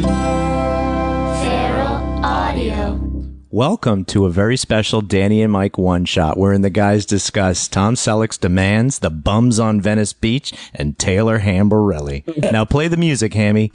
Feral Audio. Welcome to a very special Danny and Mike one-shot wherein the guys discuss Tom Selleck's Demands, The Bums on Venice Beach, and Taylor Hamberelli. Now play the music, Hammy.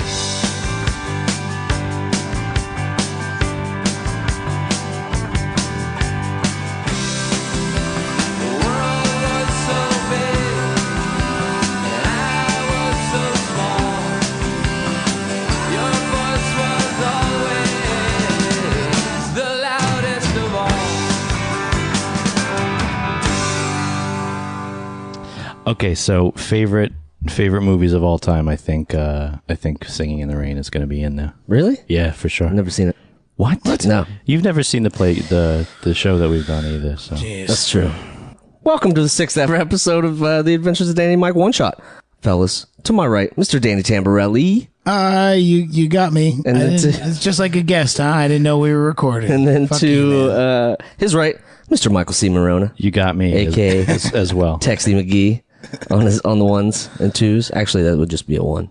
Okay, so favorite movies of all time. I think Singing in the Rain is going to be in there. Really? Yeah, for sure. I've never seen it. What? No. You've never seen the show that we've done either. So Jeez. That's true. Welcome to the 6th ever episode of The Adventures of Danny and Mike One Shot. Fellas, to my right, Mr. Danny Tamborelli. You got me. And it's just like a guest, huh? I didn't know we were recording. And then Fuck you, to his right, Mr. Michael C. Morona. you got me, AKA as well. Texty McGee on the ones and twos. Actually, that would just be a one.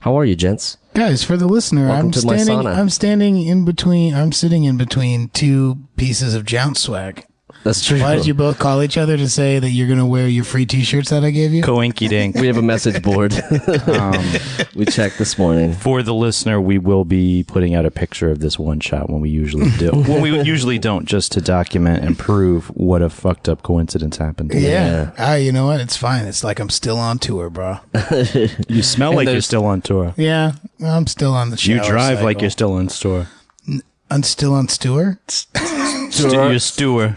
How are you, gents? Guys, for the listener, Welcome to my sauna. I'm sitting in between two pieces of jounce swag. That's true. Why did you both call each other to say that you're going to wear your free t-shirts that I gave you? Coinky dink. We have a message board. We checked this morning. For the listener, we will be putting out a picture of this one shot when we usually do. When we usually don't, just to document and prove what a fucked up coincidence happened. Yeah. You know what? It's fine. It's like I'm still on tour, bro. You smell like you're still on tour. Yeah, I'm still on the shower You drive like cycle. you're still on tour. I'm still on tour? You're stewer.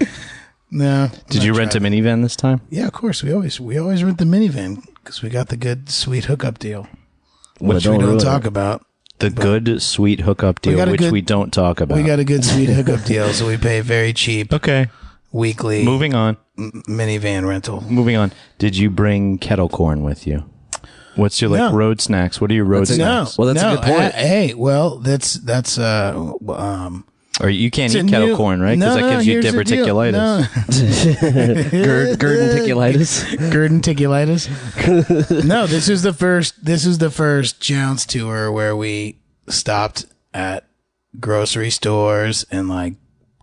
No. Did you rent a minivan this time? Yeah, of course. We always rent the minivan because we got the good, sweet hookup deal, which Well, we don't really. talk about. The good, sweet hookup deal, which we don't talk about. We got a good, sweet hookup deal, so we pay very cheap Okay. weekly Moving on. minivan rental. Moving on. Did you bring kettle corn with you? What's your No. road snacks? What are your road That's snacks? Well, that's a good point. Hey, well, that's Or you can't it's eat a kettle new- corn, right? Because No, that gives you here's the deal. diverticulitis. No. Gerdenticulitis. Gerdenticulitis. No, this is the first Jounce tour where we stopped at grocery stores and like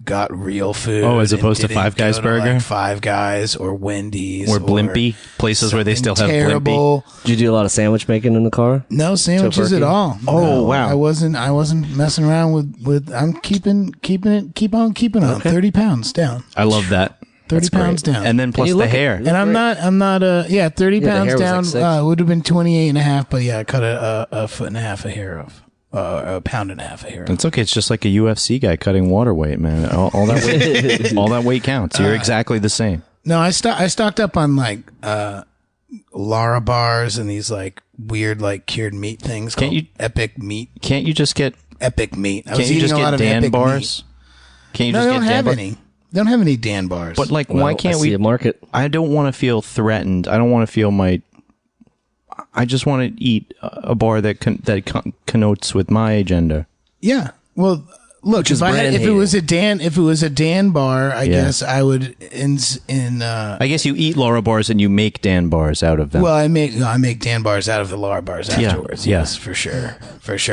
got real food. Oh, as and opposed to didn't Five Guys go to, Burger? like Five Guys or Wendy's Or Blimpie, places where they still have something Blimpie. terrible. Did you do a lot of sandwich making in the car? No sandwiches at Tofurkey? all. Oh, No, wow. I wasn't messing around with. I'm keep on keeping on. 30 pounds down. I love that. 30 pounds down. And then plus you the look- hair. And I'm not 30 Yeah, the pounds hair was down. like 6. It would have been 28 and a half, but yeah, I cut a foot and a half of hair off. A pound and a half of hair off. It's okay. It's just like a UFC guy cutting water weight, man. All that weight, all that weight counts. You're exactly the same. No, I stocked up on like Lara bars and these like weird like cured meat things Can't called you- Epic Meat. Can't you just get? Epic Meat. I Can't was you eating just a lot get of Dan Epic bars? Can't you Meat. No, just I don't get Dan have bars? any. They don't have any Dan bars. But like, Well, why can't I see we? a market? I don't want to feel threatened. I don't want to feel I just want to eat a bar that connotes with my agenda. Yeah. Well, look, is if it was a Dan bar, I Yeah. guess I would I guess you eat Laura bars and you make Dan bars out of them. well, I make Dan bars out of the Lara bars afterwards. yeah. Yes, for sure.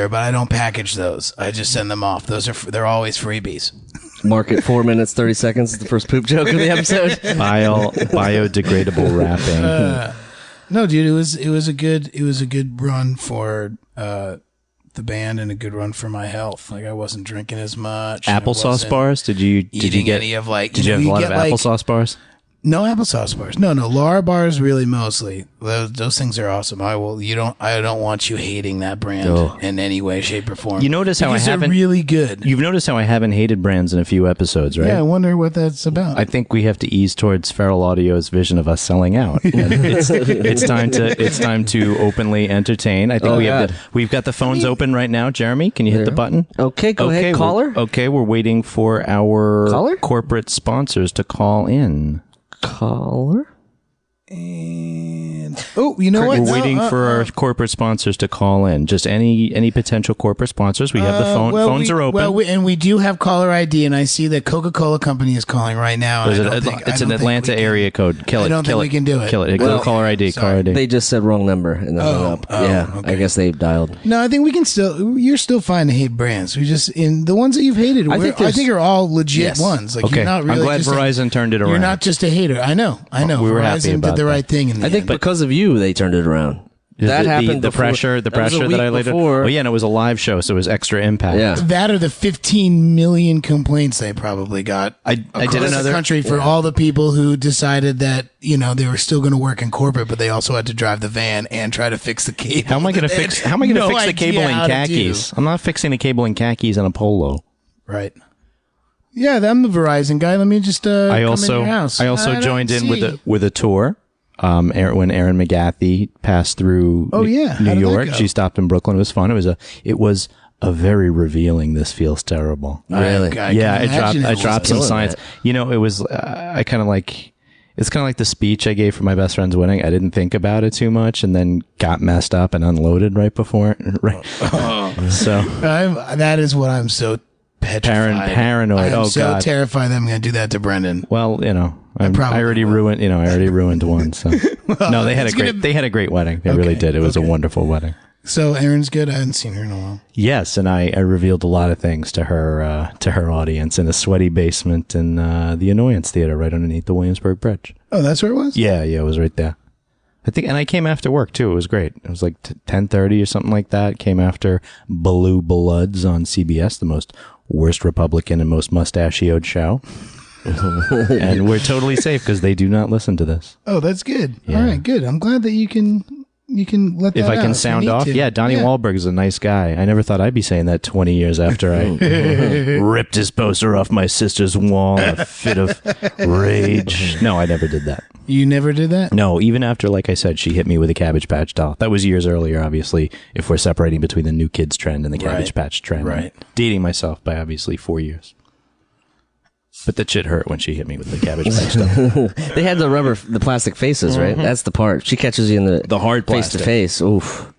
But I don't package those. I just send them off. They're always freebies. Market 4 minutes, 30 seconds is the first poop joke of the episode. Biodegradable wrapping. No, dude, it was a good run for the band and a good run for my health. Like I wasn't drinking as much. and I Applesauce wasn't bars? Did you eating get any of like? Did you have a lot of applesauce bars? No applesauce bars. No, Lara bars really mostly. Those things are awesome. I don't want you hating that brand in any way, shape, or form. You notice how because I haven't. they're really good. You've noticed how I haven't hated brands in a few episodes, right? Yeah, I wonder what that's about. I think we have to ease towards Feral Audio's vision of us selling out. And it's time to openly entertain. I think we've got the phones open right now. Jeremy, can you hit the button? Okay, go ahead, caller. We're waiting for our Caller? corporate sponsors to call in. Caller? And you know what? We're waiting for our corporate sponsors to call in. Just any potential corporate sponsors. We have the phones are open. Well, and we do have caller ID, and I see that Coca-Cola Company is calling right now. It's an Atlanta area code. Kill it. I don't think we can do it. Kill it. Go caller ID. Caller ID. They just said wrong number and then hung up. Yeah, okay. I guess they dialed. No, I think we can still. You're still fine to hate brands. We just in the ones that you've hated. I think are all legit ones. Like okay. You're not really I'm glad Verizon turned it around. You're not just a hater. I know. We were happy Verizon about did the right thing in the I think end. because of you, they turned it around. That happened. The pressure that I laid. Oh yeah, and it was a live show, so it was extra impact. Yeah. That or the 15 million complaints they probably got. I did across another the country for all the people who decided that they were still going to work in corporate, but they also had to drive the van and try to fix the cable. How am I going to fix? How am I going to fix the cable in khakis? I'm not fixing the cable in khakis and a polo. Right. Yeah, I'm the Verizon guy. Let me just come in your house. I also joined in with a tour. When Erin McGathy passed through New York, she stopped in Brooklyn. It was fun. It was a very revealing. This feels terrible. Really? I dropped some signs. It was I kind of like. It's kind of like the speech I gave for my best friend's wedding. I didn't think about it too much, and then got messed up and unloaded right before. Right. So that is what I'm so petrified. Paranoid. I'm so terrified that I'm going to do that to Brendan. Well, I already ruined one. So no, they had a great wedding. They really did. It was a wonderful wedding. So Erin's good. I haven't seen her in a while. Yes, and I revealed a lot of things to her audience in a sweaty basement in the Annoyance Theater right underneath the Williamsburg Bridge. Oh, that's where it was? Yeah, it was right there. I think, and I came after work too. It was great. It was like 10:30 or something like that. Came after Blue Bloods on CBS, the most worst Republican and most mustachioed show. And we're totally safe because they do not listen to this. Oh, that's good. Yeah. All right, good. I'm glad that you can let that if I out can if sound you need off. to. Yeah, Donnie Wahlberg is a nice guy. I never thought I'd be saying that 20 years after I ripped his poster off my sister's wall in a fit of rage. No, I never did that. You never did that? No, even after, like I said, she hit me with a Cabbage Patch doll. That was years earlier, obviously, if we're separating between the New Kids trend and the Cabbage Patch trend. Right. I'm dating myself by obviously 4 years. But that shit hurt when she hit me with the Cabbage Patch doll. They had the plastic faces, right? That's the part. She catches you in the hard face to face. Oof.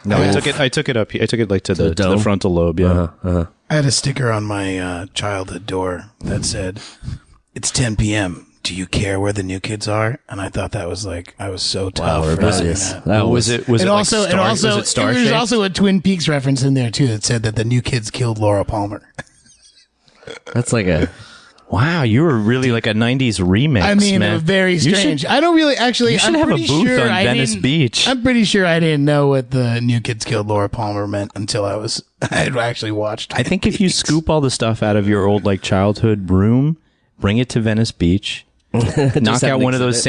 No, I took it up. I took it like to the frontal lobe. Yeah. I had a sticker on my childhood door that said, "It's 10 p.m. Do you care where the new kids are?" And I thought that was like, I was so tough. For rebellious. that. Was it also There's also a Twin Peaks reference in there too that said that the new kids killed Laura Palmer. That's like a... Wow, you were really like a 90s remix, I mean, man. it was very strange. I don't really actually. You should have a booth on Venice Beach. I'm pretty sure I didn't know what the new kids killed Laura Palmer meant until I had actually watched. I think if you scoop all the stuff out of your old like childhood room, bring it to Venice Beach, knock out one of those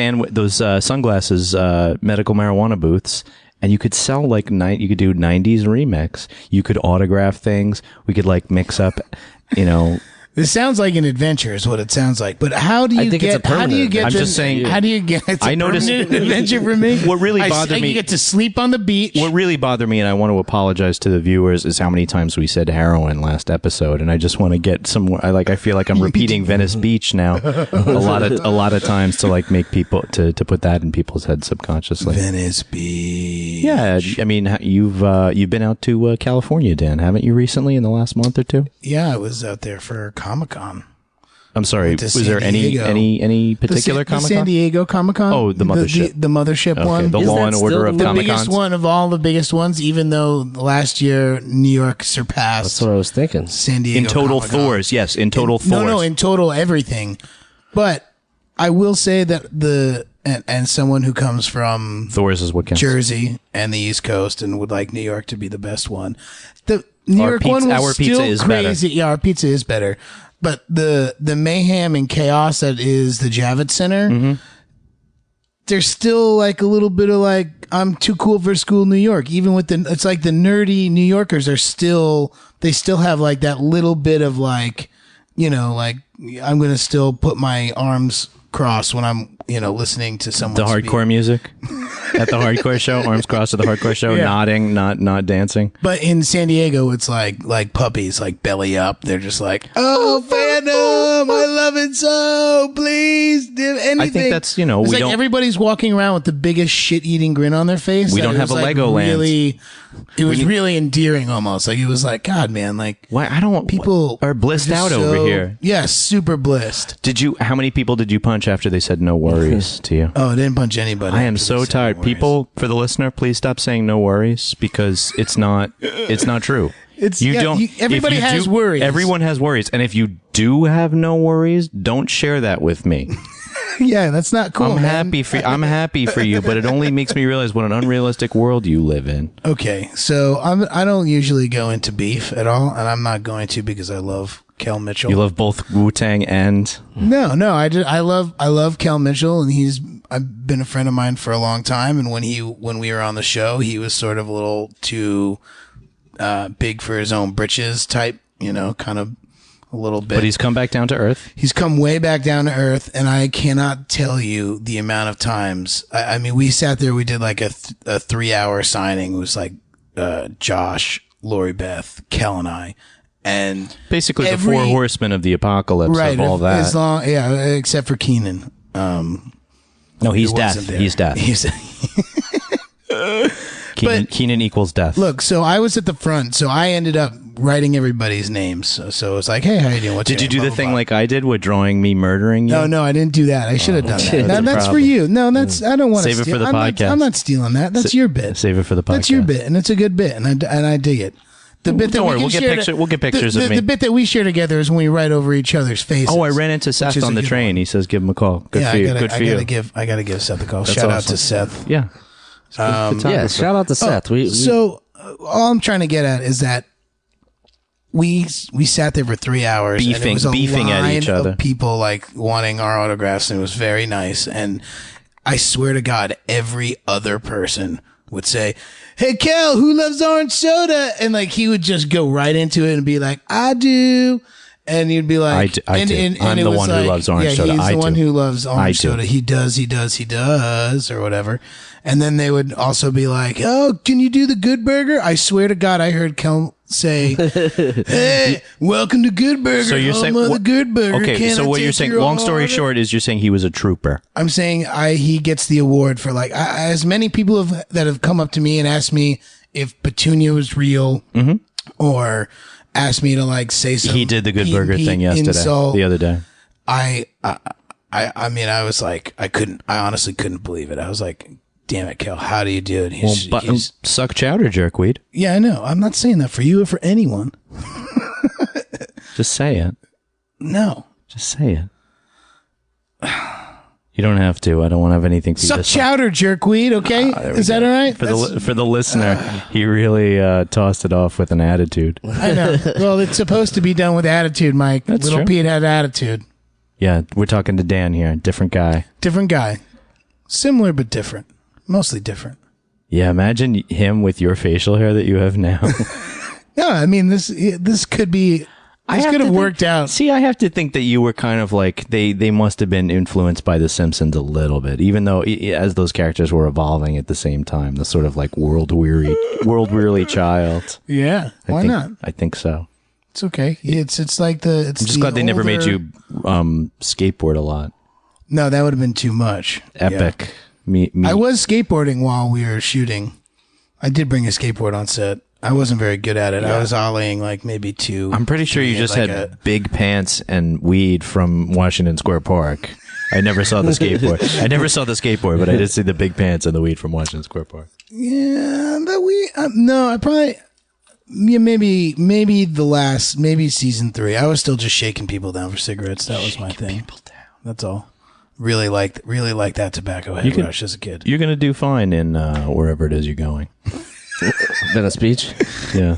sunglasses, medical marijuana booths, and you could sell you could do 90s remix. You could autograph things. We could like mix up, This sounds like an adventure, is what it sounds like. But how do you get? How do you get? I'm just saying. How do you get? It's I noticed an adventure for me. What really bothered me. You get to sleep on the beach. What really bothered me, and I want to apologize to the viewers, is how many times we said heroin last episode, and I just want to get some more. I feel like I'm repeating Venice Beach now a lot of times to like make people to put that in people's heads subconsciously. Venice Beach. Yeah, I mean you've been out to California, Dan, haven't you, recently in the last month or two? Yeah, I was out there for Comic-Con. I'm sorry. Was there any particular Comic-Con? The San Diego Comic-Con. Oh, the mothership. The mothership one. The Law and Order of Comic-Cons. The biggest one of all the biggest ones, even though last year New York surpassed. That's what I was thinking. San Diego in total Comic-Con. Thors, yes. In total Thors. No, in total everything. But I will say that and someone who comes from Thors is what counts. Jersey and the East Coast and would like New York to be the best one. The New York one was our still pizza is crazy. better. Yeah, our pizza is better. But the mayhem and chaos that is the Javits Center, there's still like a little bit of like, I'm too cool for school New York. Even with it's like the nerdy New Yorkers they still have like that little bit of like, like I'm going to still put my arms crossed when I'm listening to someone The hardcore music at the hardcore show, arms crossed at the hardcore show, nodding, not dancing. But in San Diego, it's like puppies, like belly up. They're just like, oh, fandom, I love it so. Please do anything. I think that's it's like everybody's walking around with the biggest shit-eating grin on their face. We don't have a Legoland. It was really endearing, almost. Like it was like, God, man, like why I don't people are blissed out over here. Yeah, super blissed. How many people did you punch after they said no worries to you? Oh, I didn't punch anybody. I am so tired. No people, for the listener, please stop saying no worries because it's not true. Everybody has worries. Everyone has worries, and if you do have no worries, don't share that with me. Yeah, that's not cool. I'm happy for you, but it only makes me realize what an unrealistic world you live in. Okay, so I don't usually go into beef at all, and I'm not going to because I love Kel Mitchell. You love both Wu-Tang and no. I love Kel Mitchell, and I've been a friend of mine for a long time. And when we were on the show, he was sort of a little too big for his own britches type, kind of. A little bit. But he's come back down to earth. He's come way back down to earth, and I cannot tell you the amount of times. I mean, we sat there, we did like a 3-hour signing. It was like Josh, Lori Beth, Kel, and I. And basically the four horsemen of the apocalypse of all that. Except for Keenan. No, he's death. He's death. Keenan equals death. Look, so I was at the front, so I ended up writing everybody's names. So it's like, hey, how you doing? What's Did you your name? do the thing like I did with drawing me murdering you? No, I didn't do that. I should have done that. That's for you. No, I don't want to save it for the podcast. I'm not stealing that. That's your bit. Save it for the podcast. That's your bit, and it's a good bit, and I dig it. The bit that we'll get pictures of me. The bit that we share together is when we write over each other's faces. Oh, I ran into Seth on the train. He says, "Give him a call." Good for you. Good for you. I gotta give Seth a call. Shout out to Seth. Yeah. Shout out to Seth. So all I'm trying to get at is that we sat there for 3 hours, and it was a beefing line at each other. of people like wanting our autographs, and it was very nice. And I swear to God, every other person would say, "Hey, Kel, who loves orange soda?" And like he would just go right into it and be like, "I do." And you'd be like, I do. I'm the one who loves orange soda. He's the one who loves orange soda. He does, or whatever. And then they would also be like, "Oh, can you do the Good Burger?" I swear to God, I heard Kel say, "Hey, welcome to Good Burger. So you're saying the Good Burger." Okay, so what you're saying? Long story short, is you're saying he was a trooper. I'm saying he gets the award for like as many people that have come up to me and asked me if Petunia was real, or asked me to like say something. He did the Good Burger thing yesterday, the other day. I mean, I was like, I honestly couldn't believe it. I was like, damn it, Kel, how do you do it? He's suck chowder, jerkweed. Yeah, I know. I'm not saying that for you or for anyone. Just say it. No. Just say it. You don't have to. I don't want to have anything for you to suck chowder, jerkweed, okay? Is that all right? For the listener, he really tossed it off with an attitude. I know. Well, it's supposed to be done with attitude, Mike. That's Little true. Pete had attitude. Yeah, we're talking to Dan here. Different guy. Different guy. Similar but different. Mostly different. Yeah, imagine him with your facial hair that you have now. No, I mean, this could be... This could have worked out. See, I have to think that you were kind of like, they must have been influenced by The Simpsons a little bit, even though as those characters were evolving at the same time, the sort of like world-weary child. Yeah, why not? I think so. It's okay. It's like the... I'm just glad they never made you skateboard a lot. No, that would have been too much. Epic. Yeah. I was skateboarding while we were shooting. I did bring a skateboard on set. I wasn't very good at it. Yeah. I was ollieing like maybe 2. I'm pretty sure you just had big pants and weed from Washington Square Park. I never saw the skateboard. But I did see the big pants and the weed from Washington Square Park. Yeah, but I probably maybe season 3. I was still just shaking people down for cigarettes. That was my thing. People down. That's all. Really like that tobacco head rush as a kid. You're gonna do fine in wherever it is you're going. Venice Beach? Yeah.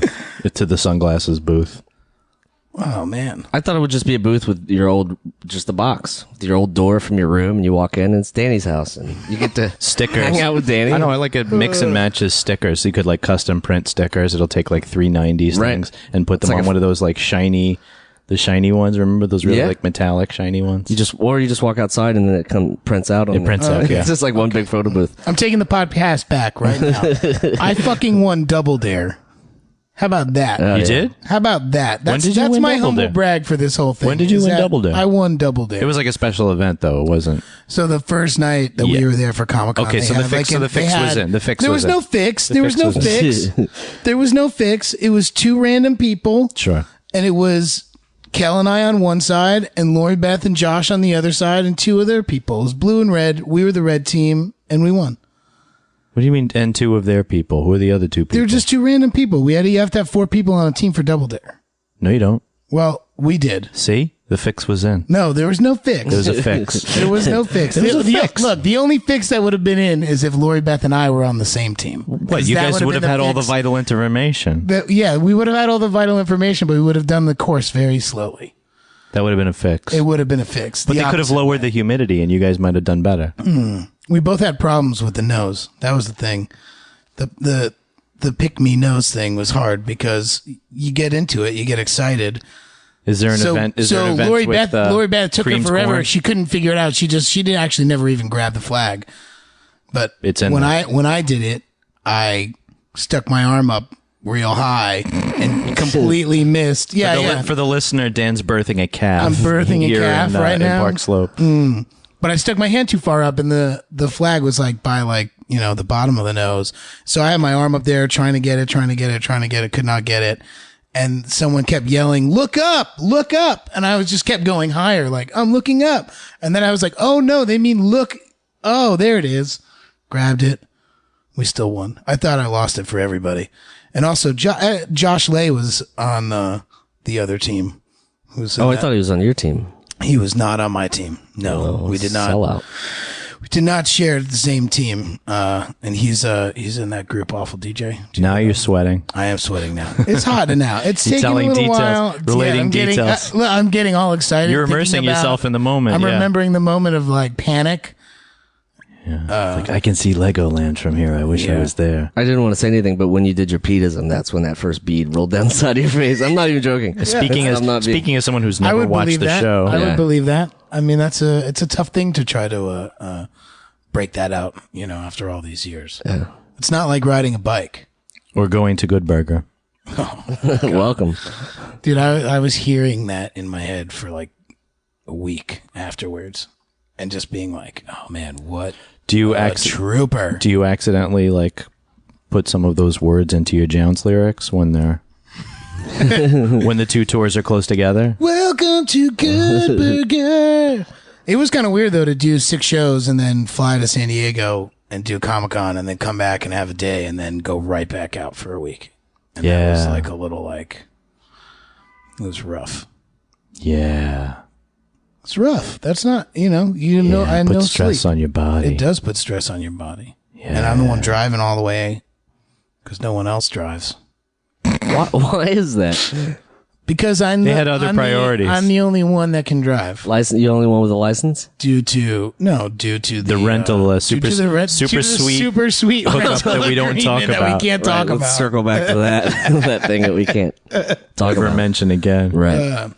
To the sunglasses booth. Oh, man. I thought it would just be a booth with just the box. With your old door from your room, and you walk in, and it's Danny's house, and you get to stickers. Hang out with Danny. I know, I like it mix and matches stickers. So you could like custom print stickers. It'll take like $3.90 things and put them on one of those like shiny The shiny ones, remember those really like metallic shiny ones? You just walk outside and then it prints out. It prints out, yeah. It's just like one big photo booth. I'm taking the podcast back right now. I fucking won Double Dare. How about that? You did? How about that? When did you that's win my Double humble Dare? brag for this whole thing. When did you is win that Double Dare? I won Double Dare. It was like a special event, though. It wasn't. So the first night that we were there for Comic-Con. Okay, so the fix was in. The fix there was was no in. fix. The There was fix no was in. fix. There was no fix. It was two random people. Sure. And it was Kel and I on one side and Lori Beth and Josh on the other side and two other people. It was blue and red. We were the red team and we won. What do you mean, and two of their people? Who are the other two people? They were just two random people. You have to have four people on a team for Double Dare. No, you don't. Well, we did. See? The fix was in. No, there was no fix. There was a fix. There was no fix. Look, the only fix that would have been in is if Lori Beth and I were on the same team. What, you guys would have had all the vital information. Yeah, we would have had all the vital information, but we would have done the course very slowly. That would have been a fix. It would have been a fix. But they could have lowered the humidity and you guys might have done better. We both had problems with the nose. That was the thing. The pick me nose thing was hard because you get into it, you get excited. Is there an event? Is there an event Lori with, Beth took her creamed forever. corn? She couldn't figure it out. She didn't actually never even grab the flag. But It's in when there. I did it, I stuck my arm up real high and completely missed. Yeah, For the listener, Dan's birthing a calf. I'm birthing a here calf right now. in Park Slope. But I stuck my hand too far up, and the flag was like by the bottom of the nose. So I had my arm up there trying to get it, could not get it. And someone kept yelling, look up. And I just kept going higher, like, I'm looking up. And then I was like, oh no, they mean look. Oh, there it is. Grabbed it. We still won. I thought I lost it for everybody. And also Josh Lay was on the other team. I thought he was on your team. He was not on my team. No, we did not. Sell out. We did not share the same team. And he's in that group, Awful DJ. Now you're sweating. I am sweating now. It's hot now. It's You're taking a telling little details, while. relating details. I'm getting all excited. You're thinking immersing about- yourself in the moment. I'm yeah. remembering the moment of like panic. Yeah. It's like, I can see Legoland from here. I wish I was there. I didn't want to say anything, but when you did your pedism, that's when that first bead rolled down the side of your face. I'm not even joking. Speaking as someone who's never watched the show, I would believe that. I mean, it's a tough thing to try to break that out. After all these years, it's not like riding a bike or going to Good Burger. Welcome, dude. I was hearing that in my head for like a week afterwards, and just being like, "Oh man, what?" Do you trooper? Do you accidentally like put some of those words into your Jones lyrics when they're when the two tours are close together? Welcome to Good Burger. It was kind of weird though to do 6 shows and then fly to San Diego and do Comic-Con and then come back and have a day and then go right back out for a week. And that was like a little it was rough. Yeah. It's rough. That's not, I know Put stress sleep. on your body. It does put stress on your body. Yeah. And I'm the one driving all the way because no one else drives. why is that? Because They had other priorities. I'm the only one that can drive. License? You only one with a license? Due to the rental super due to the super sweet super sweet hookup that we don't agreement talk that about. we can't talk Let's about. circle back to that that thing that we can't talk Ever about. mention again. Right.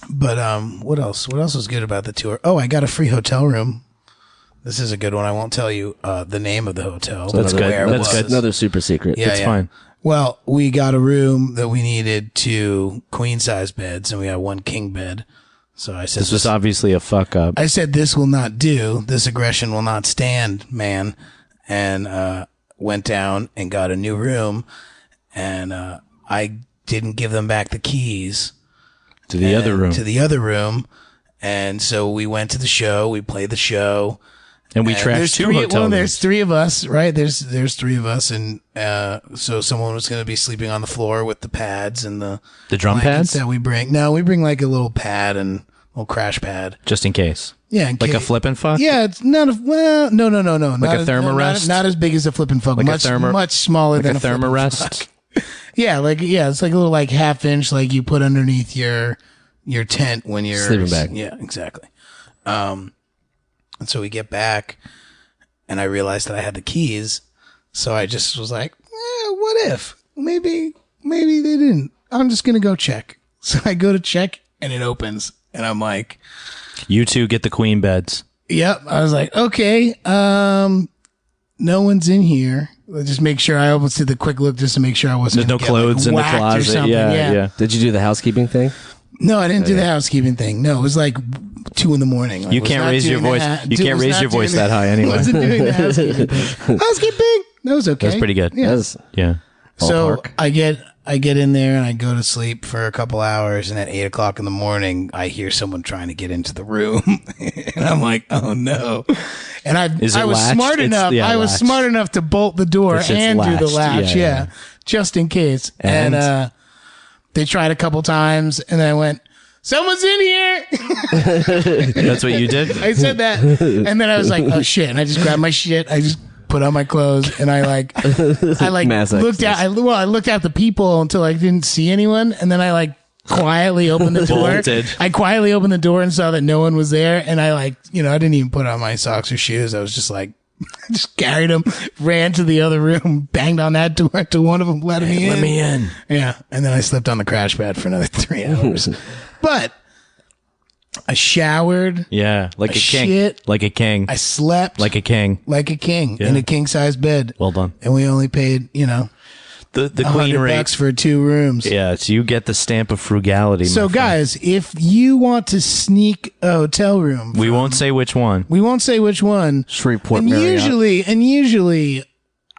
But what else? What else was good about the tour? Oh, I got a free hotel room. This is a good one. I won't tell you the name of the hotel. That's or good. where it That's was. good. Another super secret. Yeah, It's fine. Well, we got a room that we needed 2 queen size beds, and we got 1 king bed. So I said, This was obviously a fuck up. I said, this will not do. This aggression will not stand, man. And went down and got a new room, and I didn't give them back the keys To the other room. To the other room. And so we went to the show. We played the show. And we And trashed there's 2 three, hotel well, rooms. there's 3 of us, right? There's 3 of us, and so someone was going to be sleeping on the floor with the pads and the drum blankets pads? that we bring. No, we bring like a little pad and a little crash pad. Just in case. Yeah, in Like a case- flip and fuck? Yeah, it's not a no. Like a thermarest? Not as big as a flip and fuck. Like a much smaller Like than a a flip and thermarest? fuck. Yeah, it's like a little like half-inch like you put underneath your tent when you're Sleeping bag. Yeah, exactly. And so we get back, and I realized that I had the keys, so I just was like, what if? Maybe they didn't. I'm just gonna go check. So I go to check, and it opens. And I'm like, You two get the queen beds. yep. I was like, okay, no one's in here. I'll just make sure I almost did the quick look just to make sure I wasn't. There's no gonna get, clothes in the whacked or closet. something. Yeah. Did you do the housekeeping thing? No, I didn't do the housekeeping thing. No, it was like 2 a.m. Like, You can't raise your voice. You can't raise your voice that high anyway. Wasn't doing the housekeeping thing. Housekeeping? That was okay. That's pretty good. Yeah. Yeah. So Ballpark. I get in there and I go to sleep for a couple hours, and at 8 o'clock in the morning, I hear someone trying to get into the room, and I'm like, oh no! And I was latched? smart enough. I was latched. smart enough to bolt the door It's just and do the latched. latch, Yeah. just in case. And? And they tried a couple times, and I went, "Someone's in here." That's what you did? I said that, and then I was like, "Oh shit!" And I just grabbed my shit. I just put on my clothes, and I Mass looked out. I looked at the people until I didn't see anyone, and then I quietly opened the door. Bolted. I quietly opened the door and saw that no one was there, and I didn't even put on my socks or shoes. I was just like, just carried them, ran to the other room, banged on that door to one of them, let me in. Let me in. Yeah, and then I slept on the crash pad for another 3 hours. But I showered. Yeah. Like a king. shit. Like a king. I slept Like a king. like a king in a king size bed. Well done. And we only paid, The queen $100 rate. for 2 rooms. Yeah. So you get the stamp of frugality. So my friend. guys, if you want to sneak a hotel room, We won't say which one. we won't say which one. Shreveport And Marriott. usually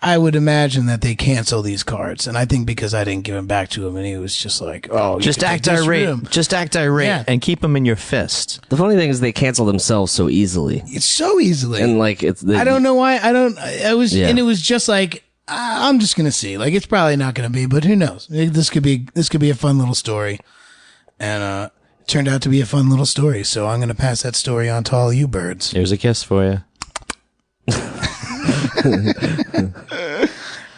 I would imagine that they cancel these cards. And I think because I didn't give them back to him and he was just like, oh, you Just can act take this irate. room. Just act irate Yeah. and keep them in your fist. The funny thing is they cancel themselves so easily. It's so easily. And it's I don't know why. I was, Yeah. and it was just like, I'm just going to see. Like, it's probably not going to be, but who knows? This could be a fun little story. And, it turned out to be a fun little story. So I'm going to pass that story on to all you birds. Here's a kiss for you.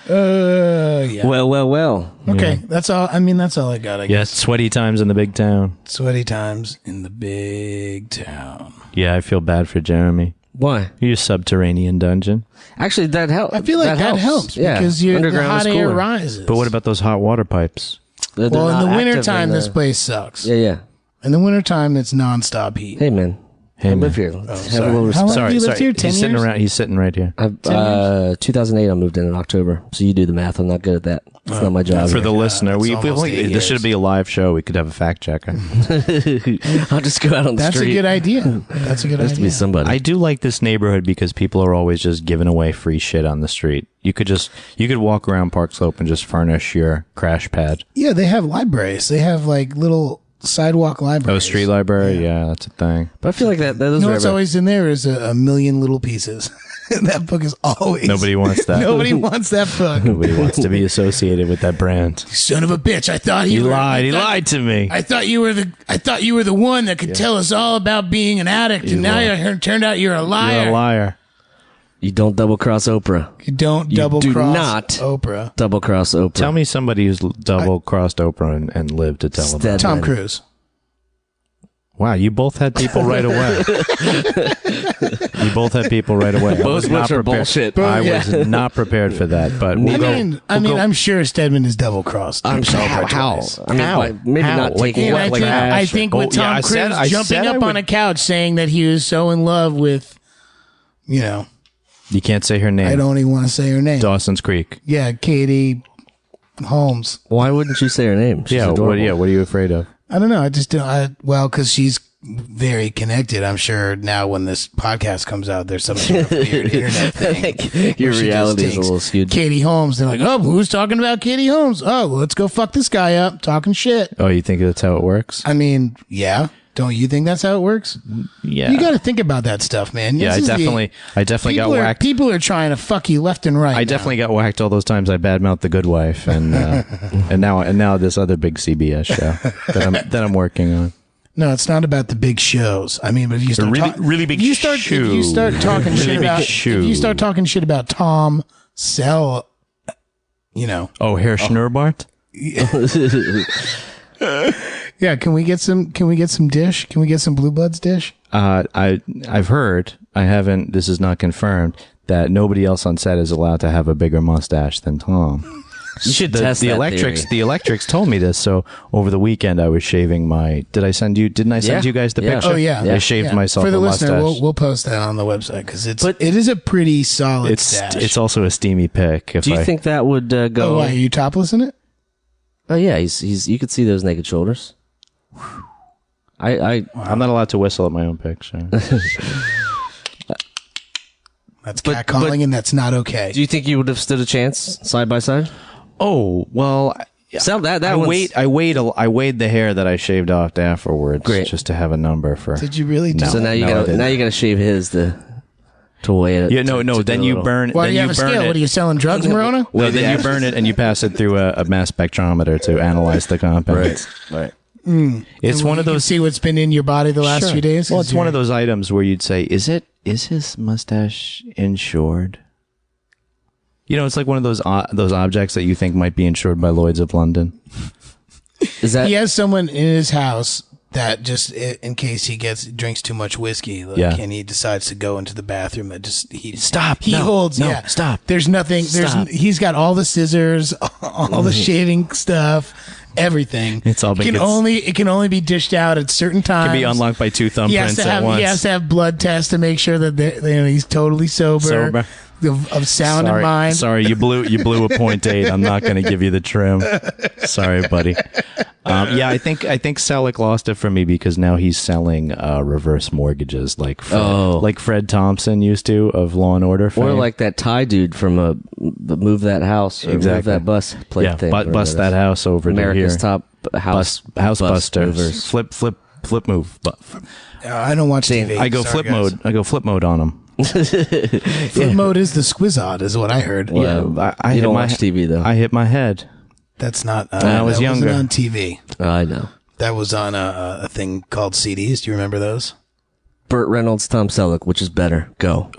Yeah. Well. Okay. That's all. I mean, that's all I got. I Yeah. guess. Sweaty times in the big town. Sweaty times in the big town. Yeah. I feel bad for Jeremy. Why? Your subterranean dungeon. Actually, that helps. I feel like that helps Yeah. because the Underground hot is air cooler. rises. But what about those hot water pipes? They're Well, in not the active wintertime, in this the- place sucks. Yeah. In the wintertime, it's nonstop heat. Hey, man. Hey, I man. live here. Have a sorry. little How respect. long- Sorry, you lived sorry. here 10 He's sitting years? around. He's sitting right here. 2008, I moved in October. So you do the math. I'm not good at that. It's not my job. For the God, listener, that's we almost 8 this years. should be a live show. We could have a fact checker. I'll just go out on the That's street. a good idea. That's a good Has to be idea. somebody. I do like this neighborhood because people are always just giving away free shit on the street. You could walk around Park Slope and just furnish your crash pad. Yeah, they have libraries. They have like little sidewalk Oh, libraries. street library. Yeah, that's a thing. but I feel like that. Those You know are what's always in there is a million little pieces. That book is always. Nobody wants that. Nobody wants that book. Nobody wants to be associated with that brand. Son of a bitch! I thought He you were, lied. I He thought- lied to me. I thought you were the one that could tell us all about being an addict, and now it turned out you're a liar. You're a liar. You don't double cross Oprah. You don't You double do cross not. Oprah. Double cross Oprah. Tell me somebody who's double crossed Oprah and lived to tell about. Stead- it. Tom Man. Cruise. Wow, you both had people right away. You both had people right away. I was Both not which are prepared. bullshit. I Yeah. was not prepared for that, but we'll go. I'm sure Stedman is double crossed. I'm sure How? twice. I mean, How? maybe How? not Like taking And what? it I like think, that. I think with Oh, yeah, Tom I Cruise said- I jumping said I up on would- a couch saying that he was so in love with, You can't say her name. I don't even want to say her name. Dawson's Creek. Yeah, Katie Holmes. Why wouldn't you say her name? She's adorable. What are you afraid of? I don't know. I just don't. Because she's very connected. I'm sure now when this podcast comes out, there's some sort of weird internet thing. Your where she reality just is a little takes skewed. Katie Holmes. They're like, oh, who's talking about Katie Holmes? Oh, well, let's go fuck this guy up. Talking shit. Oh, you think that's how it works? I mean, yeah. Don't you think that's how it works? Yeah. You got to think about that stuff, man. Yeah, This I is the- definitely got whacked. People are trying to fuck you left and right. I definitely got whacked all those times I badmouthed The Good Wife, and and now this other big CBS show that I'm working on. No, it's not about the big shows. I mean, but if you start really big if you start talking shit big about shoe. if you start talking shit about Tom Selleck, Oh, Herr Schnurrbart? yeah. Can we get some dish? Can we get some Blue Bloods dish? I've heard, I haven't, this is not confirmed, that nobody else on set is allowed to have a bigger mustache than Tom. You should the test that electrics. theory. The electrics told me this. So over the weekend, I was shaving my. Didn't I send you guys the Yeah. picture? Oh yeah, I shaved myself For the a listener, mustache. we'll post that on the website because it But- is a pretty solid It's stash. also a steamy pick. If Do you I, think that would go? Oh, why are you topless in it? Oh yeah, he's. You could see those naked shoulders. I'm not allowed to whistle at my own picture. That's catcalling, and that's not okay. Do you think you would have stood a chance side by side? Oh well. So that I weighed the hair that I shaved off afterwards, Great. just to have a number for. Did you really do So that? now you No, I gotta didn't. shave his to weigh it. Yeah, no. to Then do a you little- burn. Why do then you have a burn scale? it. What are you selling drugs, Morona? No, then you burn it and you pass it through a mass spectrometer to analyze the compounds. Right. It's one of those. See what's been in your body the last Sure. few days. Well, it's one of those items where you'd say, "Is his mustache insured?" You know, it's like one of those objects that you think might be insured by Lloyd's of London. Is that He has someone in his house that just in case he drinks too much whiskey, like, Yeah. and he decides to go into the bathroom, that just Stop. He No. holds. No. Yeah. Stop. There's nothing. Stop. He's got all the scissors, all the shaving stuff, everything. It's all been it can only be dished out at certain times. Can be unlocked by two He has thumbprints to at have once. he has to have blood tests to make sure that he's totally sober. Of sound Sorry, and mind. sorry, you blew a 0.8. I'm not going to give you the trim. Sorry, buddy. Yeah, I think Selleck lost it for me because now he's selling reverse mortgages like Fred Thompson used to of Law and Order fame. or like that Thai dude from the Move That House or Move Exactly. That Bus plate yeah, thing? bust that house over America's to here. top house House bus busters. movers. Flip move. I don't watch TV. I go Sorry, flip guys. mode. I go flip mode on him. Flip mode is the squizzod, is what I heard. Well, I you hit don't my watch TV though. I hit my head. That's not. When I was that younger. wasn't on TV. I know. That was on a thing called CDs. Do you remember those? Burt Reynolds, Tom Selleck, which is better? Go.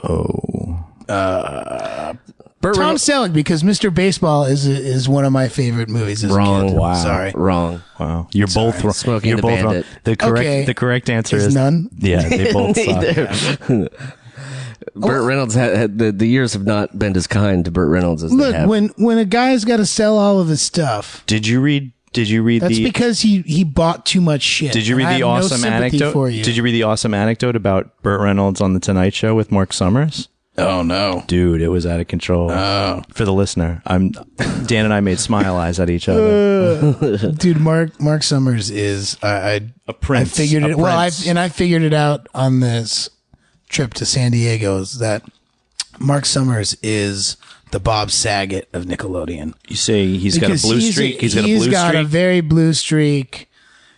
Burt Tom Reynolds. Selleck, because Mr. Baseball is one of my favorite movies. As Wrong. A kid. Wow. Sorry. Wrong. Wow, you're both wrong. Smokey You're and the both wrong. Bandit. The correct answer Is is none? Yeah, they both suck. Burt Reynolds had the years have not been as kind to Burt Reynolds as they Look, have. when a guy's got to sell all of his stuff, Did you read that's the because he bought too much shit. Did you and read I the have no awesome sympathy anecdote? For you. Did you read the awesome anecdote about Burt Reynolds on the Tonight Show with Mark Summers? Oh no, Dude, it was out of control. For the listener, Dan and I made smile eyes at each other. dude. Mark Summers is a prince. I figured A it. Well, I prince. figured it out on this trip to San Diego. Is that Mark Summers is the Bob Saget of Nickelodeon. You say he's got a Because blue streak. He's got a blue got a streak. very blue streak.